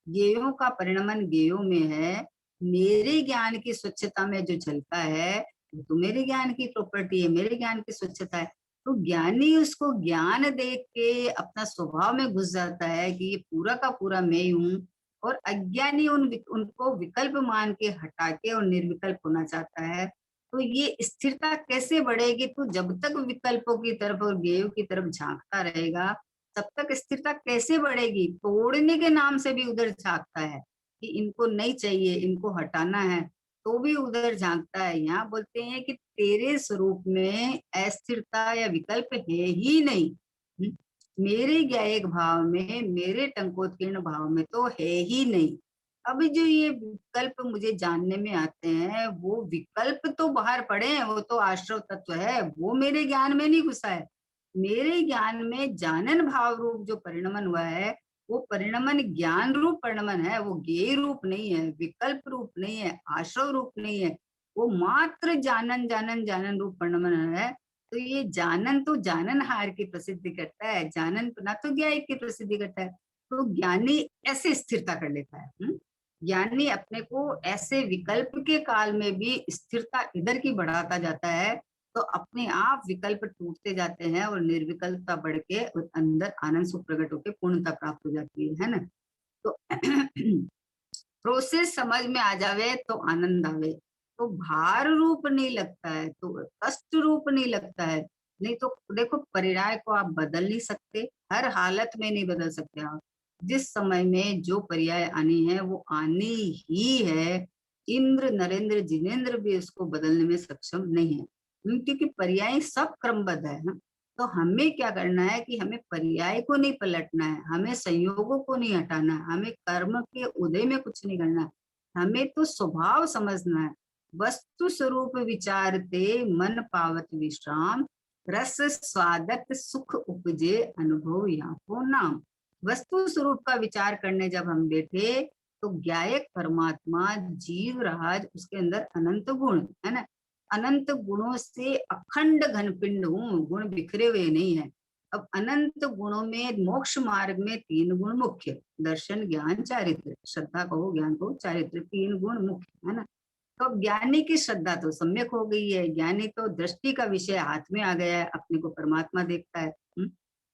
Speaker 1: ज्ञेयों का परिणमन ज्ञेयों में है। मेरे ज्ञान की स्वच्छता में जो चलता है वो तो मेरे ज्ञान की प्रॉपर्टी है, मेरे ज्ञान की स्वच्छता है। तो ज्ञानी उसको ज्ञान देख के अपना स्वभाव में घुस जाता है कि ये पूरा का पूरा मैं ही हूँ। और अज्ञानी उनको विकल्प मान के हटा के और निर्विकल्प होना चाहता है। तो ये स्थिरता कैसे बढ़ेगी? तो जब तक विकल्पों की तरफ और ज्ञेयों की तरफ झांकता रहेगा, तब तक स्थिरता कैसे बढ़ेगी? तोड़ने के नाम से भी उधर झांकता है कि इनको नहीं चाहिए, इनको हटाना है, तो भी उधर झांकता है। यहाँ बोलते हैं कि तेरे स्वरूप में अस्थिरता या विकल्प है ही नहीं। मेरे ज्ञायक भाव में, मेरे टंकोत्कीर्ण भाव में तो है ही नहीं। अब जो ये विकल्प मुझे जानने में आते हैं, वो विकल्प तो बाहर पड़े हैं, वो तो आश्रव तत्व है, वो मेरे ज्ञान में नहीं घुसा है। मेरे ज्ञान में जानन भाव रूप जो परिणमन हुआ है, वो परिणमन ज्ञान रूप परिणमन है, वो ज्ञेय रूप नहीं है, विकल्प रूप नहीं है, आश्रव रूप नहीं है। वो मात्र जानन जानन जानन रूप परिणमन है। तो ये जानन तो जाननहार की प्रसिद्धि करता है, जानन ना तो ज्ञाय की प्रसिद्धि करता है। तो ज्ञानी ऐसे स्थिरता कर लेता है। ज्ञानी अपने को ऐसे विकल्प के काल में भी स्थिरता इधर की बढ़ाता जाता है, तो अपने आप विकल्प टूटते जाते हैं और निर्विकल्पता बढ़ के और अंदर आनंद सुख प्रकट होकर पूर्णता प्राप्त हो जाती है ना। तो प्रोसेस समझ में आ जावे तो आनंद आवे, तो भार रूप नहीं लगता है, तो कष्ट रूप नहीं लगता है। नहीं तो देखो, पर्याय को आप बदल नहीं सकते, हर हालत में नहीं बदल सकते आप। जिस समय में जो पर्याय आनी है वो आनी ही है। इंद्र नरेंद्र जिनेंद्र भी उसको बदलने में सक्षम नहीं है। क्योंकि पर्याय सब क्रमबद्ध है ना। तो हमें क्या करना है कि हमें पर्याय को नहीं पलटना है, हमें संयोगों को नहीं हटाना है, हमें कर्म के उदय में कुछ नहीं करना है। हमें तो स्वभाव समझना है। वस्तु स्वरूप विचारते मन पावत विश्राम, रस स्वादत सुख उपजे अनुभव याको नाम। वस्तु स्वरूप का विचार करने जब हम बैठे, तो ज्ञायक परमात्मा जीव राज, उसके अंदर अनंत गुण है ना। अनंत गुणों से अखंड घनपिंड हूँ, गुण बिखरे हुए नहीं है। अब अनंत गुणों में मोक्ष मार्ग में 3 गुण मुख्य, दर्शन ज्ञान चारित्र, श्रद्धा कहो ज्ञान कहो चारित्र, 3 गुण मुख्य है ना। तो अब ज्ञानी की श्रद्धा तो सम्यक हो गई है, ज्ञानी तो दृष्टि का विषय हाथ में आ गया है, अपने को परमात्मा देखता है।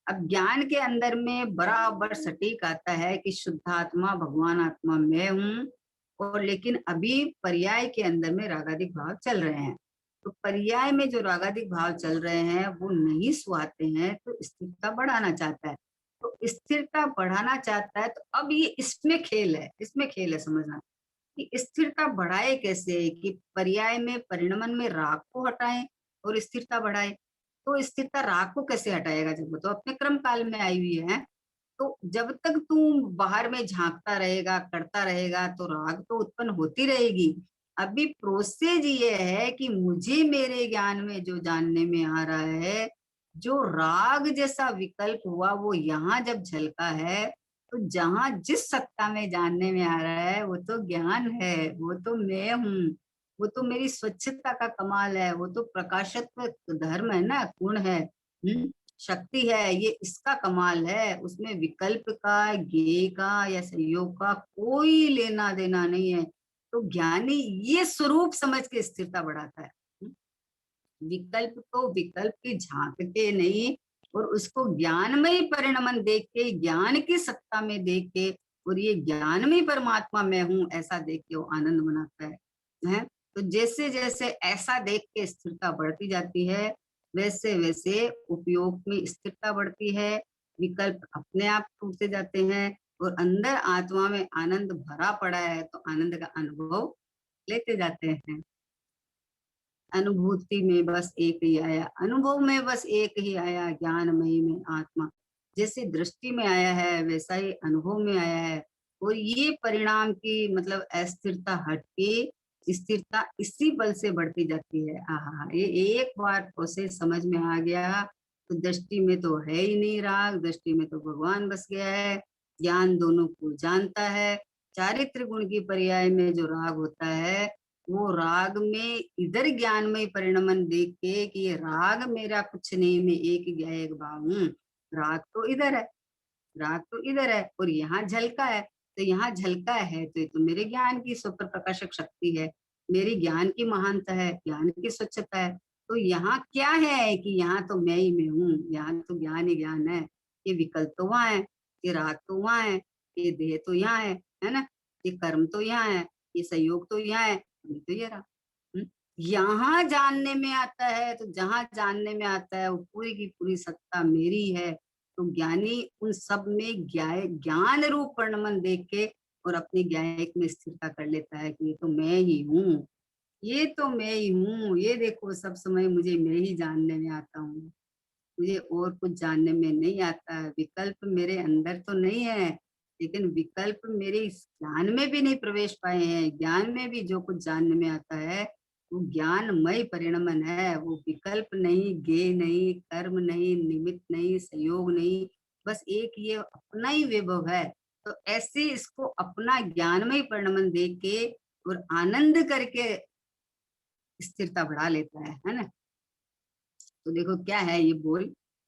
Speaker 1: अब ज्ञान के अंदर में बराबर सटीक आता है कि शुद्धात्मा भगवान आत्मा मैं हूँ। और लेकिन अभी पर्याय के अंदर में रागादिक भाव चल रहे हैं, तो पर्याय में जो रागादिक भाव चल रहे हैं वो नहीं सुहाते हैं, तो स्थिरता बढ़ाना चाहता है। तो स्थिरता बढ़ाना चाहता है, तो अब ये इसमें खेल है, इसमें खेल है समझना कि स्थिरता बढ़ाए कैसे, कि पर्याय में परिणमन में राग को हटाएं और स्थिरता बढ़ाए। तो स्थिरता राग को कैसे हटाएगा, जब वो तो अपने क्रम काल में आई हुई है। तो जब तक तू बाहर में झांकता रहेगा, करता रहेगा, तो राग तो उत्पन्न होती रहेगी। अभी प्रोसेस ये है कि मुझे मेरे ज्ञान में जो जानने में आ रहा है, जो राग जैसा विकल्प हुआ वो यहाँ जब झलका है, तो जहां जिस सत्ता में जानने में आ रहा है वो तो ज्ञान है, वो तो मैं हूँ, वो तो मेरी स्वच्छता का कमाल है, वो तो प्रकाशत्व धर्म है ना, गुण है, शक्ति है, ये इसका कमाल है। उसमें विकल्प का, ज्ञेय का या संयोग का कोई लेना देना नहीं है। तो ज्ञानी ये स्वरूप समझ के स्थिरता बढ़ाता है। विकल्प को विकल्प की झांक के नहीं, और उसको ज्ञानमय परिणमन देख के, ज्ञान की सत्ता में देख के, और ये ज्ञानमय परमात्मा मैं हूँ ऐसा देख के वो आनंद मनाता है। तो जैसे जैसे ऐसा देख के स्थिरता बढ़ती जाती है, वैसे वैसे उपयोग में स्थिरता बढ़ती है, विकल्प अपने आप टूटते जाते हैं, और अंदर आत्मा में आनंद भरा पड़ा है, तो आनंद का अनुभव लेते जाते हैं। अनुभूति में बस एक ही आया, अनुभव में बस एक ही आया, ज्ञानमयी में आत्मा। जैसे दृष्टि में आया है वैसा ही अनुभव में आया है। और ये परिणाम की मतलब अस्थिरता हट के स्थिरता इसी बल से बढ़ती जाती है। आहा, ये एक बार प्रोसेस समझ में आ गया तो दृष्टि में तो है ही नहीं राग, दृष्टि में तो भगवान बस गया है। ज्ञान दोनों को जानता है। चारित्र गुण की पर्याय में जो राग होता है, वो राग में इधर ज्ञान में परिणमन देख के कि ये राग मेरा कुछ नहीं, मैं एक ज्ञ एक भाव हूँ। राग तो इधर है, राग तो इधर है, और यहाँ झलका है। तो यहाँ झलका है तो ये तो मेरे ज्ञान की सुपर प्रकाशक शक्ति है, मेरी ज्ञान की महानता है, ज्ञान की स्वच्छता है। तो यहाँ क्या है कि यहाँ तो मैं ही मैं हूँ, यहाँ तो ज्ञान ही ज्ञान है। ये विकल्प तो वहां है, ये राग तो वहां है, ये देह तो यहाँ है ना, ये कर्म तो यहाँ है, ये संयोग तो यहाँ है, ये तो ये रहा। हम्म? यहाँ जानने में आता है, तो जहां जानने में आता है वो पूरी की पूरी सत्ता मेरी है। तो ज्ञानी उन सब में ज्ञान रूप परिणमन देख के और अपनी ज्ञायक में स्थिरता कर लेता है कि ये तो मैं ही हूँ, ये तो मैं ही हूँ, ये देखो सब समय मुझे मैं ही जानने में आता हूँ, मुझे और कुछ जानने में नहीं आता है। विकल्प मेरे अंदर तो नहीं है, लेकिन विकल्प मेरे इस ज्ञान में भी नहीं प्रवेश पाए हैं। ज्ञान में भी जो कुछ जानने में आता है वो ज्ञानमय परिणमन है, वो विकल्प नहीं, ज्ञेय नहीं, कर्म नहीं, निमित्त नहीं, संयोग नहीं, बस एक ये अपना ही विभव है। तो ऐसे इसको अपना ज्ञानमय परिणमन देख के और आनंद करके स्थिरता बढ़ा लेता है ना। तो देखो क्या है ये बोल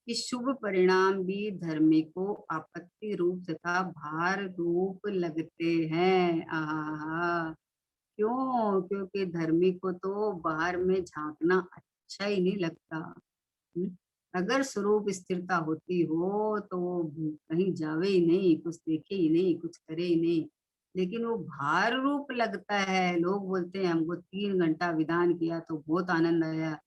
Speaker 1: कि शुभ परिणाम भी धर्मी को आपत्ति रूप तथा भार रूप लगते हैं। आहा, क्यों? क्योंकि धर्मी को तो बाहर में झांकना अच्छा ही नहीं लगता। हम्म? अगर स्वरूप स्थिरता होती हो तो वो कहीं जावे ही नहीं, कुछ देखे ही नहीं, कुछ करे ही नहीं। लेकिन वो भार रूप लगता है। लोग बोलते हैं हमको 3 घंटा विधान किया तो बहुत आनंद आया।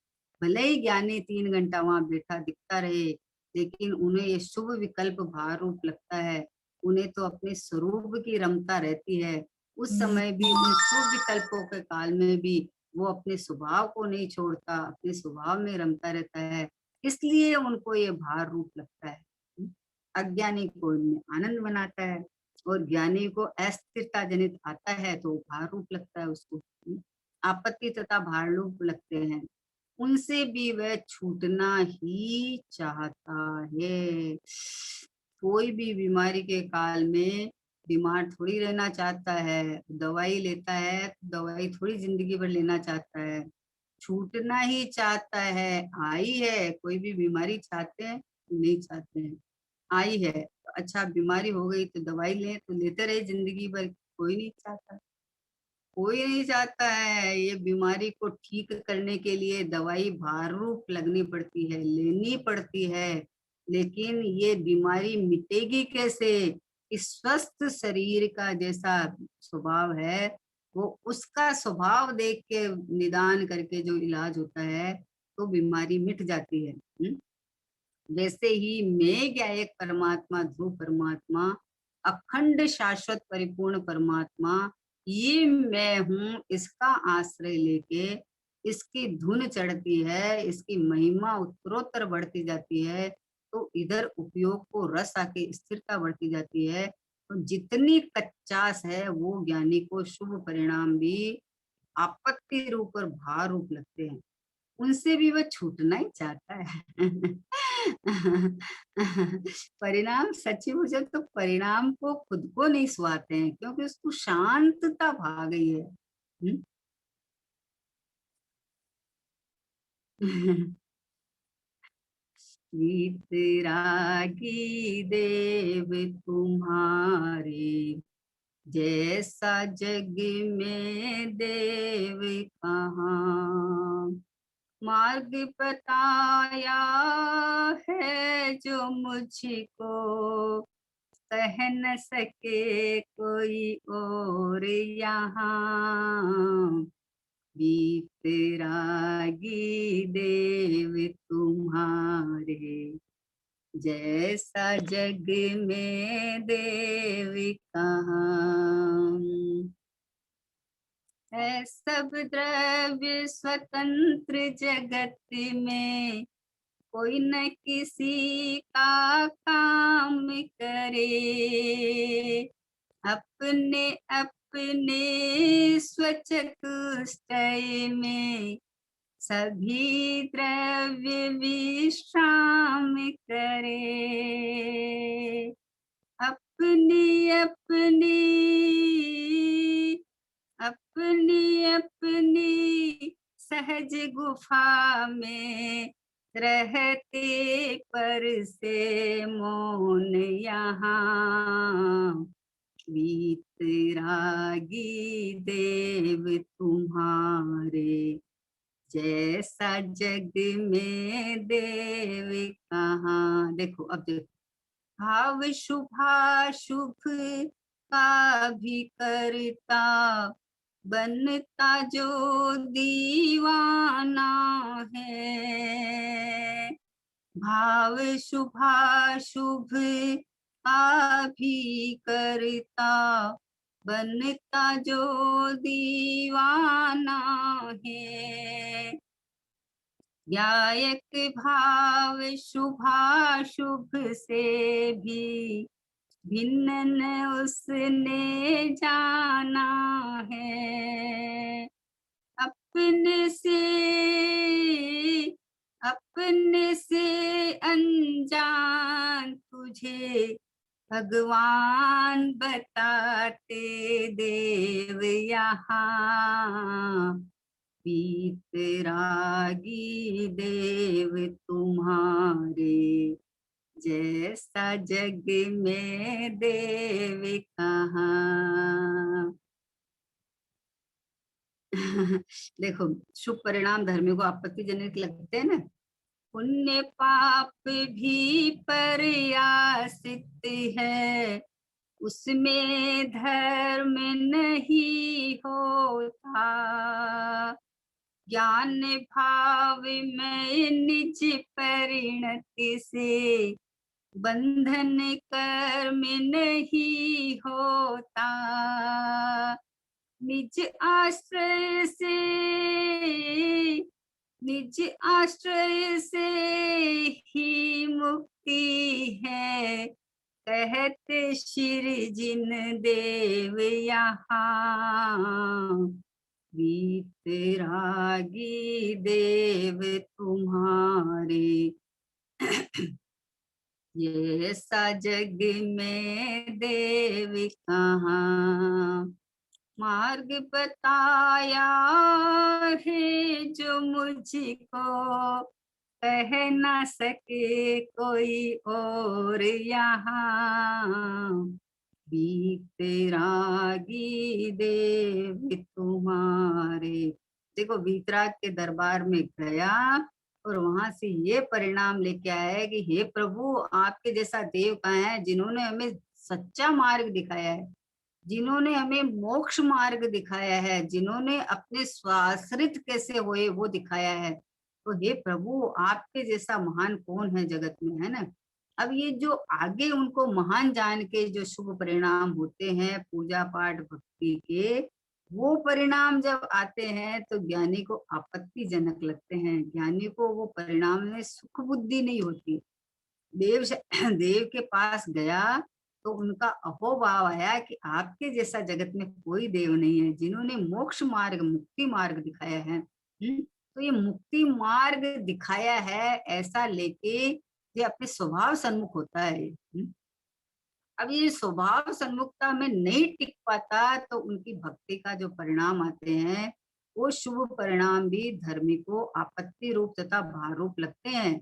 Speaker 1: भले ही ज्ञानी 3 घंटा वहां बैठा दिखता रहे, लेकिन उन्हें ये शुभ विकल्प भार रूप लगता है। उन्हें तो अपने स्वरूप की रमता रहती है। उस समय भी, उन शुभ विकल्पों के काल में भी वो अपने स्वभाव को नहीं छोड़ता, अपने स्वभाव में रमता रहता है। इसलिए उनको ये भार रूप लगता है। अज्ञानी को इनमें आनंद बनाता है, और ज्ञानी को अस्थिरता जनित आता है तो भार रूप लगता है उसको। आपत्ति तथा भार रूप लगते हैं, उनसे भी वह छूटना ही चाहता है। कोई भी बीमारी के काल में बीमार थोड़ी रहना चाहता है। दवाई लेता है, दवाई थोड़ी जिंदगी भर लेना चाहता है, छूटना ही चाहता है। आई है, कोई भी बीमारी चाहते हैं? नहीं चाहते हैं। आई है तो अच्छा, बीमारी हो गई तो दवाई ले तो लेते रहे जिंदगी भर, कोई नहीं चाहता। कोई नहीं चाहता है। ये बीमारी को ठीक करने के लिए दवाई भार रूप लगनी पड़ती है, लेनी पड़ती है। लेकिन ये बीमारी मिटेगी कैसे? इस स्वस्थ शरीर का जैसा स्वभाव है, वो उसका स्वभाव देख के निदान करके जो इलाज होता है तो बीमारी मिट जाती है। वैसे ही मैं क्या, एक परमात्मा, ध्रुव परमात्मा, अखंड शाश्वत परिपूर्ण परमात्मा, ये मैं हूँ, इसका आश्रय लेके इसकी धुन चढ़ती है, इसकी महिमा उत्तरोत्तर बढ़ती जाती है, तो इधर उपयोग को रस आके स्थिरता बढ़ती जाती है। तो जितनी कच्चास है वो ज्ञानी को शुभ परिणाम भी आपत्ति रूप और भार रूप लगते हैं। उनसे भी वह छूटना ही चाहता है। परिणाम सच्ची पूछे तो परिणाम को खुद को नहीं सुहाते हैं, क्योंकि उसको शांतता भा गई है। वीतरागी देव तुम्हारे, जैसा जग में देव कहाँ। मार्ग बताया है जो मुझको, कह न सके कोई और यहाँ। वीतरागी देव तुम्हारे, जैसा जग में देव कहाँ। है सब द्रव्य स्वतंत्र जगत में, कोई न किसी का काम करे। अपने अपने स्वचतुष्टय में, सभी द्रव्य विश्राम करे। अपनी अपनी अपनी अपनी सहज गुफा में, रहते पर से मौन यहाँ। वीतरागी देव तुम्हारे, जैसा जग में देव कहाँ। देखो अब देखो, भाव शुभाशुभ का भी करता, बनता जो दीवाना है। भाव शुभाशुभ का भी करता, बनता जो दीवाना है। गायक भाव शुभाशुभ से भी भिन्न उसने जाना है। अपने से अनजान तुझे भगवान बताते देव यहाँ। वीतरागी देव तुम्हारे, जैसा जग में देव कहाँ। देखो, शुभ परिणाम धर्मी को आपत्तिजनक लगते हैं ना। पुण्य पाप भी प्रयासित है, उसमें धर्म नहीं होता। ज्ञान भाव में निज परिणति से, बंधन कर्म नहीं होता। निज आश्रय से, निज आश्रय से ही मुक्ति है, कहते श्री जिन देव यहाँ। वीतरागी देव तुम्हारे, जैसा जग में देव कहाँ। मार्ग बताया है जो मुझको, कह न सके कोई और यहाँ। वीतरागी देव तुम्हारे। देखो, वीतराग के दरबार में गया और वहां से ये परिणाम लेके आया कि हे प्रभु, आपके जैसा देव कहाँ है, जिन्होंने हमें सच्चा मार्ग दिखाया है, जिन्होंने हमें मोक्ष मार्ग दिखाया है, जिन्होंने अपने स्वाश्रित कैसे हुए वो दिखाया है। तो हे प्रभु, आपके जैसा महान कौन है जगत में, है ना। अब ये जो आगे उनको महान जान के जो शुभ परिणाम होते हैं पूजा पाठ भक्ति के, वो परिणाम जब आते हैं तो ज्ञानी को आपत्तिजनक लगते हैं। ज्ञानी को वो परिणाम में सुख बुद्धि नहीं होती। देव देव के पास गया तो उनका अहोभाव आया कि आपके जैसा जगत में कोई देव नहीं है जिन्होंने मोक्ष मार्ग मुक्ति मार्ग दिखाया है। तो ये मुक्ति मार्ग दिखाया है ऐसा लेके ये अपने स्वभाव सन्मुख होता है। अब ये स्वभाव सन्मुखता में नहीं टिक पाता तो उनकी भक्ति का जो परिणाम आते हैं वो शुभ परिणाम भी धर्मी को आपत्ति रूप तथा भार रूप लगते हैं।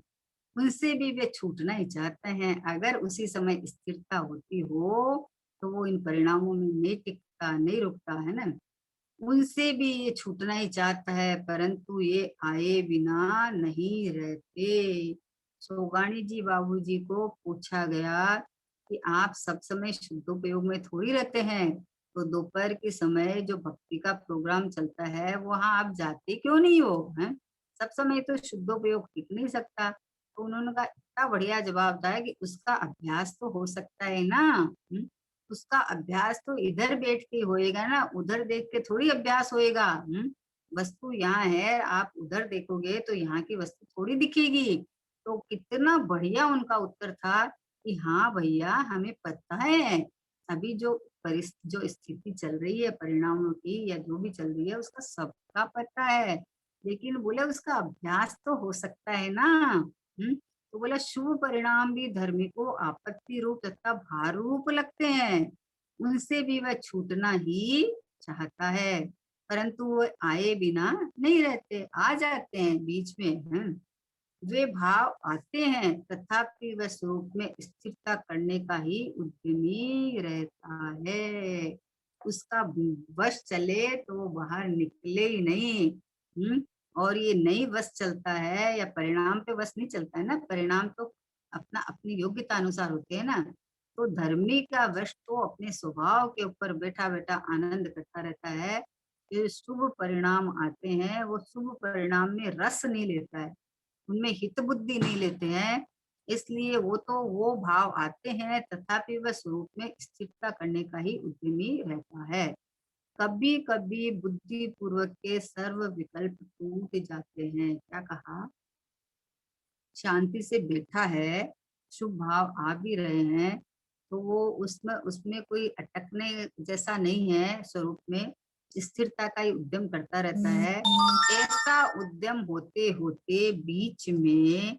Speaker 1: उनसे भी वे छूटना ही चाहते हैं। अगर उसी समय स्थिरता होती हो तो वो इन परिणामों में नहीं टिकता, नहीं रुकता है ना। उनसे भी ये छूटना ही चाहता है परंतु ये आए बिना नहीं रहते। सोगानी जी बाबूजी को पूछा गया कि आप सब समय शुद्धोपयोग में थोड़ी रहते हैं, तो दोपहर के समय जो भक्ति का प्रोग्राम चलता है वहां आप जाते क्यों नहीं हो हैं? सब समय तो शुद्धोपयोग टिक नहीं सकता। तो उन्होंने कहा इतना बढ़िया जवाब था कि उसका अभ्यास तो हो सकता है ना। उसका अभ्यास तो इधर बैठ के होएगा ना, उधर देख के थोड़ी अभ्यास होएगा। वस्तु यहाँ है, आप उधर देखोगे तो यहाँ की वस्तु थोड़ी दिखेगी। तो कितना बढ़िया उनका उत्तर था कि हाँ भैया हमें पता है अभी जो जो स्थिति चल रही है परिणामों की या जो भी चल रही है उसका सबका पता है, लेकिन बोले उसका अभ्यास तो हो सकता है ना। तो बोला शुभ परिणाम भी धर्मी को आपत्ति रूप तथा भार रूप लगते हैं। उनसे भी वह छूटना ही चाहता है परंतु वो आए बिना नहीं रहते, आ जाते हैं बीच में। वे भाव आते हैं तथापि वह स्वरूप में स्थिरता करने का ही उद्यमी रहता है। उसका वश चले तो वो बाहर निकले ही नहीं। और ये नहीं वश चलता है या परिणाम पे वश नहीं चलता है ना, परिणाम तो अपना अपनी योग्यता अनुसार होते हैं ना। तो धर्मी का वश तो अपने स्वभाव के ऊपर बैठा बैठा आनंद करता रहता है। ये शुभ परिणाम आते हैं वो शुभ परिणाम में रस नहीं लेता है, उनमें हित बुद्धि नहीं लेते हैं। इसलिए वो तो वो भाव आते हैं तथापि वह स्वरूप में स्थिरता करने का ही उद्यमी रहता है। कभी कभी बुद्धि पूर्वक के सर्व विकल्प टूट जाते हैं। क्या कहा? शांति से बैठा है, शुभ भाव आ भी रहे हैं तो वो उसमें उसमें कोई अटकने जैसा नहीं है, स्वरूप में स्थिरता का ही उद्यम करता रहता है। ऐसा उद्यम होते होते बीच में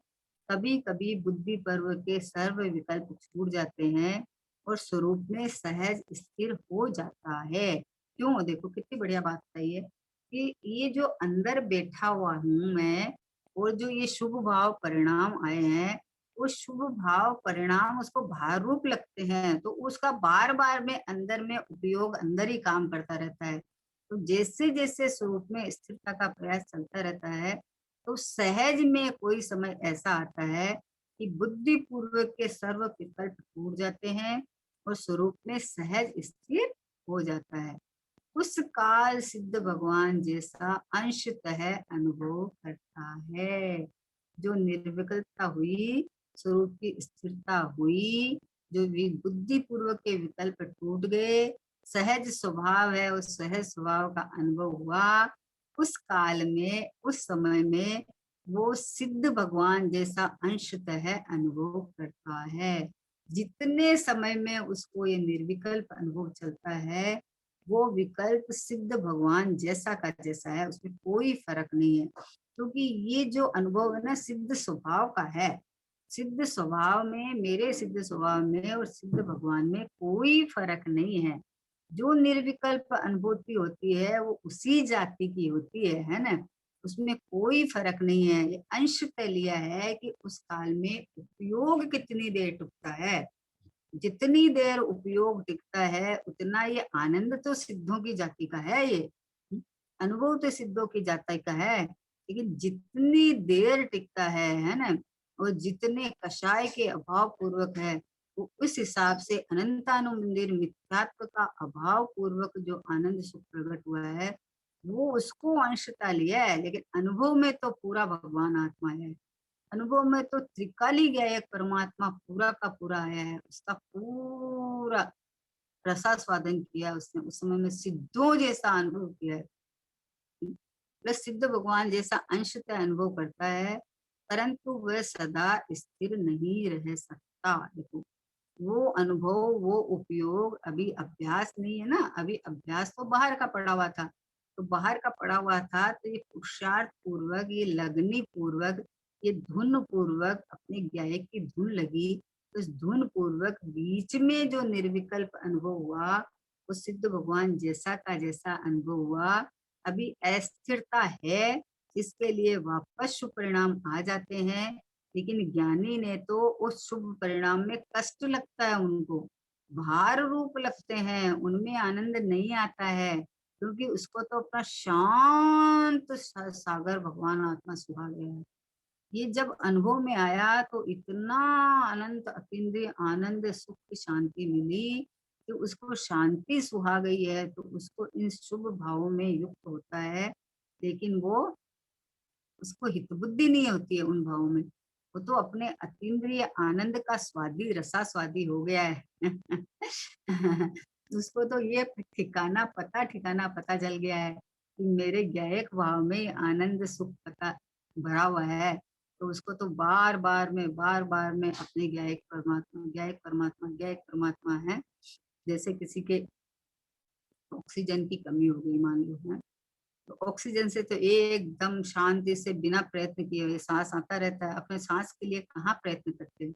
Speaker 1: कभी कभी बुद्धि पर्व के सर्व विकल्प छूट जाते हैं और स्वरूप में सहज स्थिर हो जाता है। क्यों? देखो कितनी बढ़िया बात है ये कि ये जो अंदर बैठा हुआ हूँ मैं और जो ये शुभ भाव परिणाम आए हैं वो शुभ भाव परिणाम उसको भार रूप लगते हैं तो उसका बार बार में अंदर में उपयोग अंदर ही काम करता रहता है। तो जैसे जैसे स्वरूप में स्थिरता का प्रयास चलता रहता है तो सहज में कोई समय ऐसा आता है कि बुद्धि पूर्वक के सर्व विकल्प टूट जाते हैं और स्वरूप में सहज स्थिर हो जाता है। उस काल सिद्ध भगवान जैसा अंशतः अनुभव करता है। जो निर्विकल्पता हुई, स्वरूप की स्थिरता हुई, जो बुद्धि पूर्वक के विकल्प टूट गए, सहज स्वभाव है उस सहज स्वभाव का अनुभव हुआ। उस काल में उस समय में वो सिद्ध भगवान जैसा अंशतः अनुभव करता है। जितने समय में उसको ये निर्विकल्प अनुभव चलता है वो विकल्प सिद्ध भगवान जैसा का जैसा है, उसमें कोई फर्क नहीं है। क्योंकि ये जो अनुभव है ना सिद्ध स्वभाव का है। सिद्ध स्वभाव में, मेरे सिद्ध स्वभाव में और सिद्ध भगवान में कोई फर्क नहीं है। जो निर्विकल्प अनुभूति होती है वो उसी जाति की होती है ना। उसमें कोई फर्क नहीं है। ये अंश तय लिया है कि उस काल में उपयोग कितनी देर टुकता है। जितनी देर उपयोग टिकता है उतना ये आनंद तो सिद्धों की जाति का है। ये अनुभव तो सिद्धों की जाति का है, लेकिन जितनी देर टिकता है ना, और जितने कषाय के अभाव पूर्वक है वो उस हिसाब से अनंतानुमंदिर मिथ्यात्व का अभाव पूर्वक जो आनंद सुख प्रकट हुआ है वो उसको अंशता लिया है, लेकिन अनुभव में तो पूरा भगवान आत्मा है। अनुभव में तो त्रिकाली गया एक परमात्मा पूरा का पूरा आया है, उसका पूरा रसास्वादन किया उसने, उस समय में सिद्धों जैसा अनुभव किया है। वह सिद्ध भगवान जैसा अंशतः अनुभव करता है, परंतु वह सदा स्थिर नहीं रह सकता। देखो, वो अनुभव, वो उपयोग अभी अभ्यास नहीं है ना, अभी अभ्यास तो बाहर का पड़ा हुआ था। तो बाहर का पड़ा हुआ था, तो ये पुरुषार्थ पूर्वक, ये लगनी पूर्वक, ये धुन पूर्वक अपने गायक की धुन लगी, तो इस धुन पूर्वक बीच में जो निर्विकल्प अनुभव हुआ, वो सिद्ध भगवान जैसा का जैसा अनुभव हुआ। अभी अस्थिरता है, इसके लिए वापस शुभ परिणाम आ जाते हैं, लेकिन ज्ञानी ने तो उस शुभ परिणाम में कष्ट लगता है उनको, भार रूप लगते हैं, उनमें आनंद नहीं आता है, क्योंकि उसको तो अपना शांत सागर भगवान आत्मा सुहा गया है। ये जब अनुभव में आया तो इतना अनंत अतीन्द्रिय आनंद सुख की शांति मिली कि उसको शांति सुहा गई है, तो उसको इन शुभ भावों में युक्त होता है, लेकिन वो उसको हित बुद्धि नहीं होती है उन भावों में। वो तो अपने अतीन्द्रिय आनंद का स्वादी रसास्वादी हो गया है। उसको तो ये ठिकाना पता चल गया है कि मेरे गायक भाव में आनंद सुख पता भरा हुआ है। तो उसको तो बार बार में अपने गायक परमात्मा है। जैसे किसी के ऑक्सीजन की कमी हो गई मान लो, है, तो ऑक्सीजन से तो एकदम शांति से बिना प्रयत्न किए हुए सांस आता रहता है। अपने सांस के लिए कहाँ प्रयत्न करते हैं,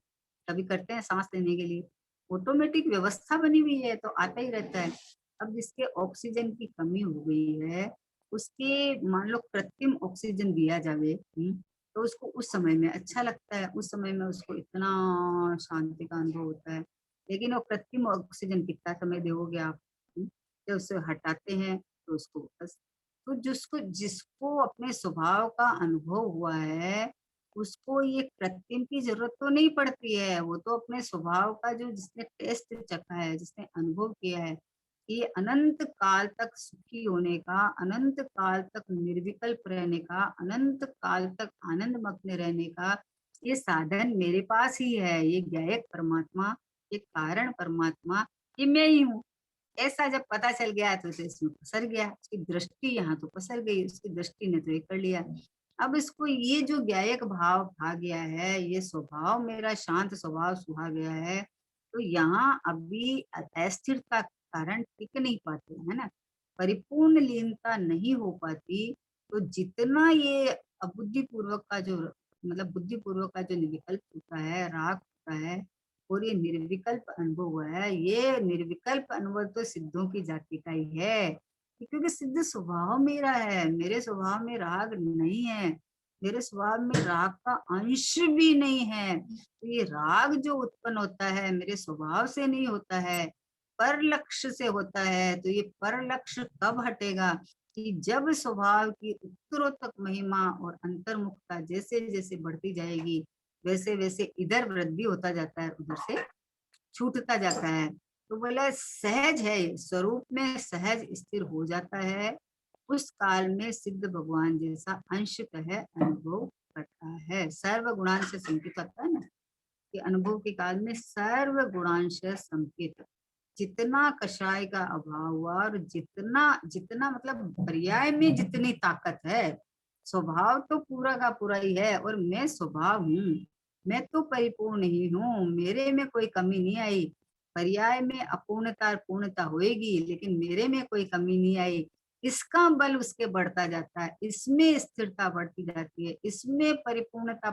Speaker 1: कभी करते हैं सांस लेने के लिए? ऑटोमेटिक व्यवस्था बनी हुई है, तो आता ही रहता है। अब जिसके ऑक्सीजन की कमी हो गई है, उसके मान लो कृत्रिम ऑक्सीजन दिया जावे, तो उसको उस समय में अच्छा लगता है, उस समय में उसको इतना शांति का अनुभव होता है। लेकिन वो कृत्रिम ऑक्सीजन कितना समय दोगे आप? जब उसे हटाते हैं तो उसको बस, तो जिसको अपने स्वभाव का अनुभव हुआ है, उसको ये कृत्रिम की जरूरत तो नहीं पड़ती है। वो तो अपने स्वभाव का जो जिसने टेस्ट चखा है, जिसने अनुभव किया है, कि अनंत काल तक सुखी होने का, अनंत काल तक निर्विकल्प रहने का, अनंत काल तक आनंद मग्न रहने का, ये साधन मेरे पास ही है। ये गायक परमात्मा, ये कारण परमात्मा, ये मैं ही हूँ। ऐसा जब पता चल गया तो इसमें पसर गया, उसकी दृष्टि यहाँ तो पसर गई, उसकी दृष्टि ने तो ये कर लिया। अब इसको ये जो गायक भाव भा गया है, ये स्वभाव मेरा शांत स्वभाव सुहा गया है, तो यहाँ अभी अस्थिरता के कारण टिक नहीं पाते, है ना? परिपूर्ण लीनता नहीं हो पाती, तो जितना ये अबुद्धि पूर्वक का जो, मतलब बुद्धि पूर्वक का जो विकल्प होता है, राग होता है, और ये निर्विकल्प अनुभव हुआ है, ये निर्विकल्प अनुभव तो सिद्धों की जाति का ही है, क्योंकि सिद्ध स्वभाव मेरा है, मेरे स्वभाव में राग नहीं है, मेरे स्वभाव में राग का अंश भी नहीं है। तो ये राग जो उत्पन्न होता है मेरे स्वभाव से नहीं होता है, पर लक्ष्य से होता है। तो ये पर लक्ष्य कब हटेगा? कि जब स्वभाव की उत्तरोत्तर महिमा और अंतर्मुखता जैसे जैसे बढ़ती जाएगी, वैसे वैसे इधर वृद्धि होता जाता है, उधर से छूटता जाता है। तो बोले सहज है, स्वरूप में सहज स्थिर हो जाता है, उस काल में सिद्ध भगवान जैसा अंशतः अनुभव करता है। सर्व गुणांश संकित होता है ना, कि अनुभव के काल में सर्व गुणांश संकित, जितना कषाय का अभाव हुआ और जितना जितना मतलब पर्याय में जितनी ताकत है, स्वभाव तो पूरा का पूरा ही है, और मैं स्वभाव हूँ, मैं तो परिपूर्ण ही हूँ, मेरे में कोई कमी नहीं आई। पर्याय में अपूर्णता पूर्णता होएगी, लेकिन मेरे में कोई कमी नहीं आई। इसका बल उसके बढ़ता जाता है, इसमें स्थिरता बढ़ती जाती है, इसमें परिपूर्णता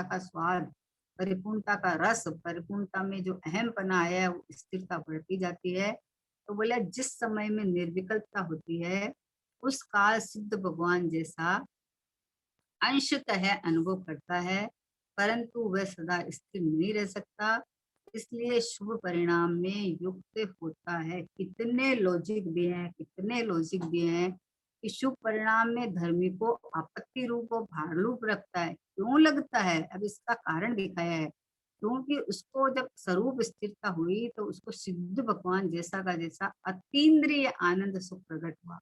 Speaker 1: का स्वाद, परिपूर्णता का रस, परिपूर्णता में जो अहमपना आया है, वो स्थिरता बढ़ती जाती है। तो बोला जिस समय में निर्विकल्पता होती है, उस काल सिद्ध भगवान जैसा अंशतः अनुभव करता है, परंतु वह सदा स्थिर नहीं रह सकता, इसलिए शुभ परिणाम में युक्त होता है। कितने लॉजिक दिए हैं, कितने लॉजिक दिए हैं कि शुभ परिणाम में धर्मी को आपत्ति रूप और भार रूप रखता है। क्यों लगता है? अब इसका कारण दिखाया है, क्योंकि उसको जब स्वरूप स्थिरता हुई तो उसको सिद्ध भगवान जैसा का जैसा अतीन्द्रिय आनंद सुख प्रकट हुआ।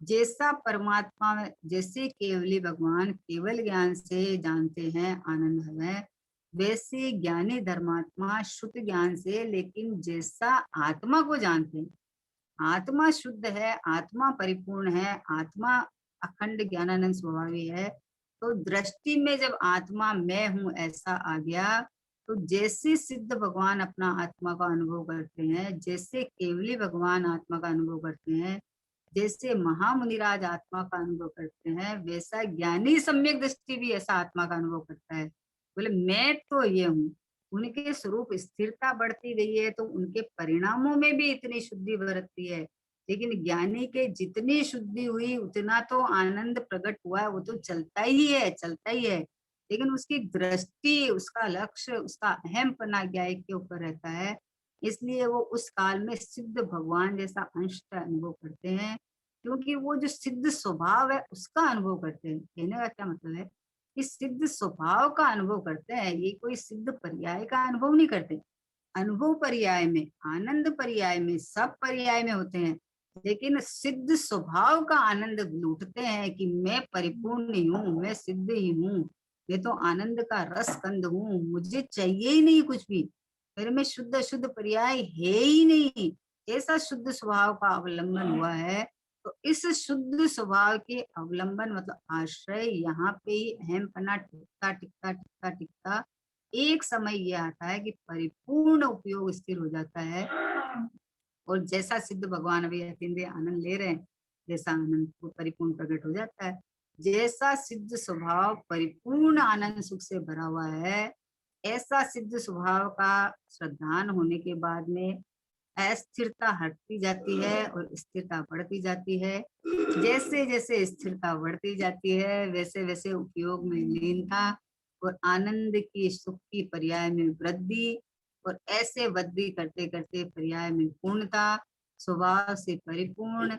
Speaker 1: जैसा परमात्मा, जैसे केवली भगवान केवल ज्ञान से जानते हैं आनंद है, वैसे ज्ञानी धर्मात्मा शुद्ध ज्ञान से, लेकिन जैसा आत्मा को जानते हैं, आत्मा शुद्ध है, आत्मा परिपूर्ण है, आत्मा अखंड ज्ञानानंद स्वभावी है, तो दृष्टि में जब आत्मा मैं हूं ऐसा आ गया, तो जैसे सिद्ध भगवान अपना आत्मा का अनुभव करते हैं, जैसे केवली भगवान आत्मा का अनुभव करते हैं, जैसे महामुनिराज आत्मा का अनुभव करते हैं, वैसा ज्ञानी सम्यक दृष्टि भी ऐसा आत्मा का अनुभव करता है। बोले मैं तो ये हूँ। उनके स्वरूप स्थिरता बढ़ती गई है, तो उनके परिणामों में भी इतनी शुद्धि बरतती है। लेकिन ज्ञानी के जितनी शुद्धि हुई उतना तो आनंद प्रकट हुआ है, वो तो चलता ही है, चलता ही है। लेकिन उसकी दृष्टि, उसका लक्ष्य, उसका अहमपना ज्ञान के ऊपर रहता है। इसलिए वो उस काल में सिद्ध भगवान जैसा अंश का अनुभव करते हैं, क्योंकि वो जो सिद्ध स्वभाव है उसका अनुभव करते हैं। कहने का क्या मतलब है कि सिद्ध स्वभाव का अनुभव करते हैं, ये कोई सिद्ध पर्याय का अनुभव नहीं करते। अनुभव पर्याय में, आनंद पर्याय में, सब पर्याय में होते हैं, लेकिन सिद्ध स्वभाव का आनंद लूटते हैं कि मैं परिपूर्ण ही हूँ, मैं सिद्ध ही हूँ, मैं तो आनंद का रस कंद हूँ, मुझे चाहिए ही नहीं कुछ भी, मेरे में शुद्ध अशुद्ध पर्याय है ही नहीं। ऐसा शुद्ध स्वभाव का अवलंबन हुआ है। तो इस शुद्ध स्वभाव के अवलंबन मतलब आश्रय, यहाँ पे ही अहमपना टिकता टिकता टिकता टिकता एक समय ये आता है कि परिपूर्ण उपयोग स्थिर हो जाता है। और जैसा सिद्ध भगवान अभी अतीन्द्रिय आनंद ले रहे हैं, जैसा आनंद वो परिपूर्ण प्रकट हो जाता है। जैसा सिद्ध स्वभाव परिपूर्ण आनंद सुख से भरा हुआ है, ऐसा सिद्ध स्वभाव का श्रद्धान होने के बाद में अस्थिरता हटती जाती है और स्थिरता बढ़ती जाती है। जैसे जैसे स्थिरता बढ़ती जाती है, वैसे वैसे उपयोग में लीनता और आनंद की, सुख की पर्याय में वृद्धि, और ऐसे वृद्धि करते करते पर्याय में पूर्णता, स्वभाव से परिपूर्ण,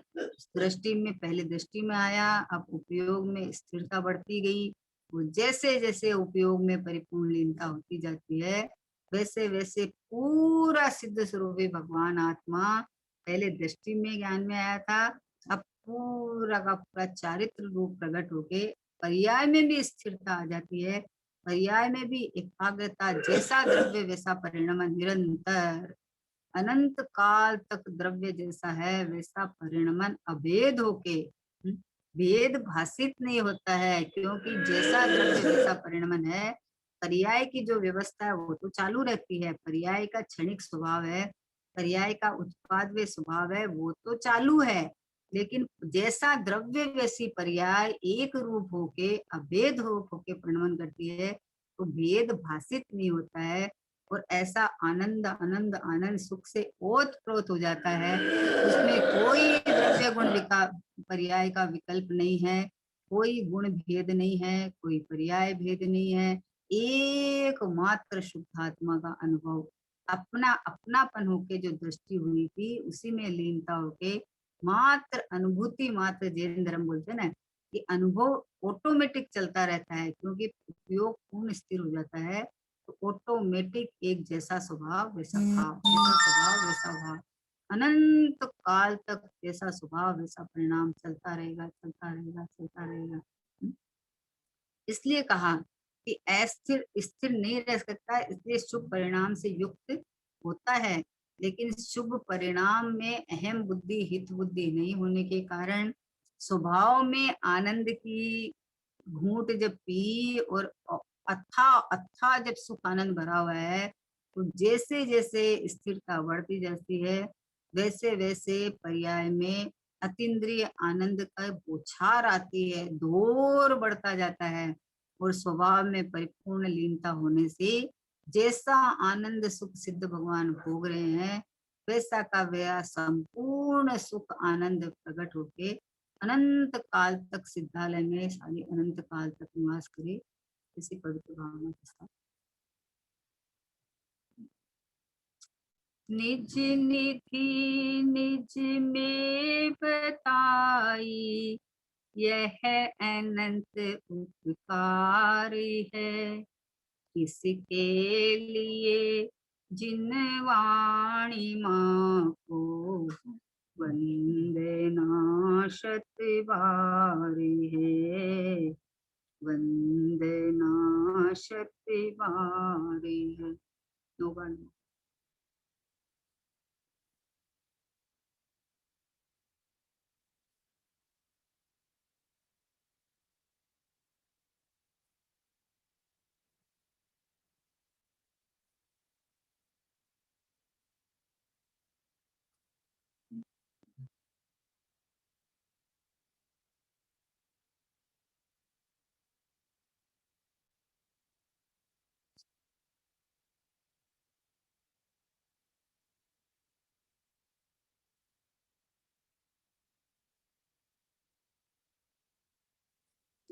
Speaker 1: दृष्टि में पहले दृष्टि में आया, अब उपयोग में स्थिरता बढ़ती गई। वो जैसे जैसे उपयोग में परिपूर्ण लीनता होती जाती है, वैसे वैसे पूरा सिद्ध स्वरूपी भगवान आत्मा पहले दृष्टि में ज्ञान में आया था, अब पूरा का पूरा चारित्र रूप प्रकट होके पर्याय में भी स्थिरता आ जाती है। पर्याय में भी एकाग्रता, जैसा द्रव्य वैसा परिणाम, निरंतर अनंत काल तक द्रव्य जैसा है वैसा परिणमन अभेद होके भेद भाषित नहीं होता है, क्योंकि जैसा द्रव्य वैसा परिणमन है। पर्याय की जो व्यवस्था है वो तो चालू रहती है, पर्याय का क्षणिक स्वभाव है, पर्याय का उत्पाद वे स्वभाव है, वो तो चालू है। लेकिन जैसा द्रव्य वैसी पर्याय एक रूप होके अभेद रूप होके परिणमन करती है, तो भेद भाषित नहीं होता है। और ऐसा आनंद आनंद आनंद सुख से ओत प्रोत हो जाता है, उसमें कोई द्रव्य गुण पर्याय का विकल्प नहीं है, कोई गुण भेद नहीं है, कोई पर्याय भेद नहीं है। एकमात्र शुद्धात्मा का अनुभव, अपना अपनापन होके जो दृष्टि हुई थी उसी में लीनता होके मात्र अनुभूति, मात्र जैन धर्म बोलते हैं ना कि अनुभव ऑटोमेटिक चलता रहता है, क्योंकि उपयोग पूर्ण स्थिर हो जाता है। तो ऑटोमेटिक एक जैसा स्वभाव वैसा भाव, जैसा स्वभाव वैसा भाव, अनंत काल तक जैसा स्वभाव वैसा परिणाम चलता रहेगा, चलता रहेगा, चलता रहेगा। इसलिए कहा कि अस्थिर स्थिर नहीं रह सकता, इसलिए शुभ परिणाम से युक्त होता है। लेकिन शुभ परिणाम में अहम बुद्धि, हित बुद्धि नहीं होने के कारण स्वभाव में आनंद की घूंट जब पी और अथा अथा जब सुख आनंद भरा हुआ है, तो जैसे जैसे स्थिरता बढ़ती जाती है, वैसे वैसे पर्याय में अतीन्द्रिय आनंद का बौछार आती है, दौर बढ़ता जाता है। और स्वभाव में परिपूर्ण लीनता होने से जैसा आनंद सुख सिद्ध भगवान भोग रहे हैं, वैसा का वह संपूर्ण सुख आनंद प्रकट होके अनंत काल तक सिद्धालय में सारी अनंत काल तक निवास करे, इसी पवित्र भावना के साथ। निज निधि निज में बताई, यह अनंत उपकार है, किसके लिए जिन वाणी माँ को वंदना शत बार है। वंदे नाशक्ति वारी। नौगान।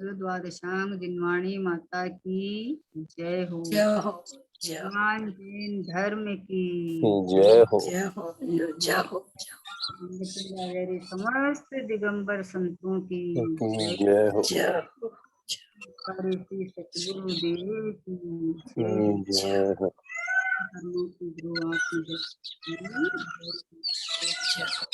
Speaker 1: द्वादशांग जिनवाणी माता की जय हो।
Speaker 2: जय हो, जय हो,
Speaker 1: भगवान जैन धर्म की
Speaker 3: जय हो।
Speaker 2: जय हो, जय हो।
Speaker 1: समस्त दिगंबर संतों की
Speaker 3: जय हो।
Speaker 2: जय हो,
Speaker 1: सतगुरु देव की
Speaker 3: जय हो।
Speaker 1: की जय।
Speaker 2: जय हो।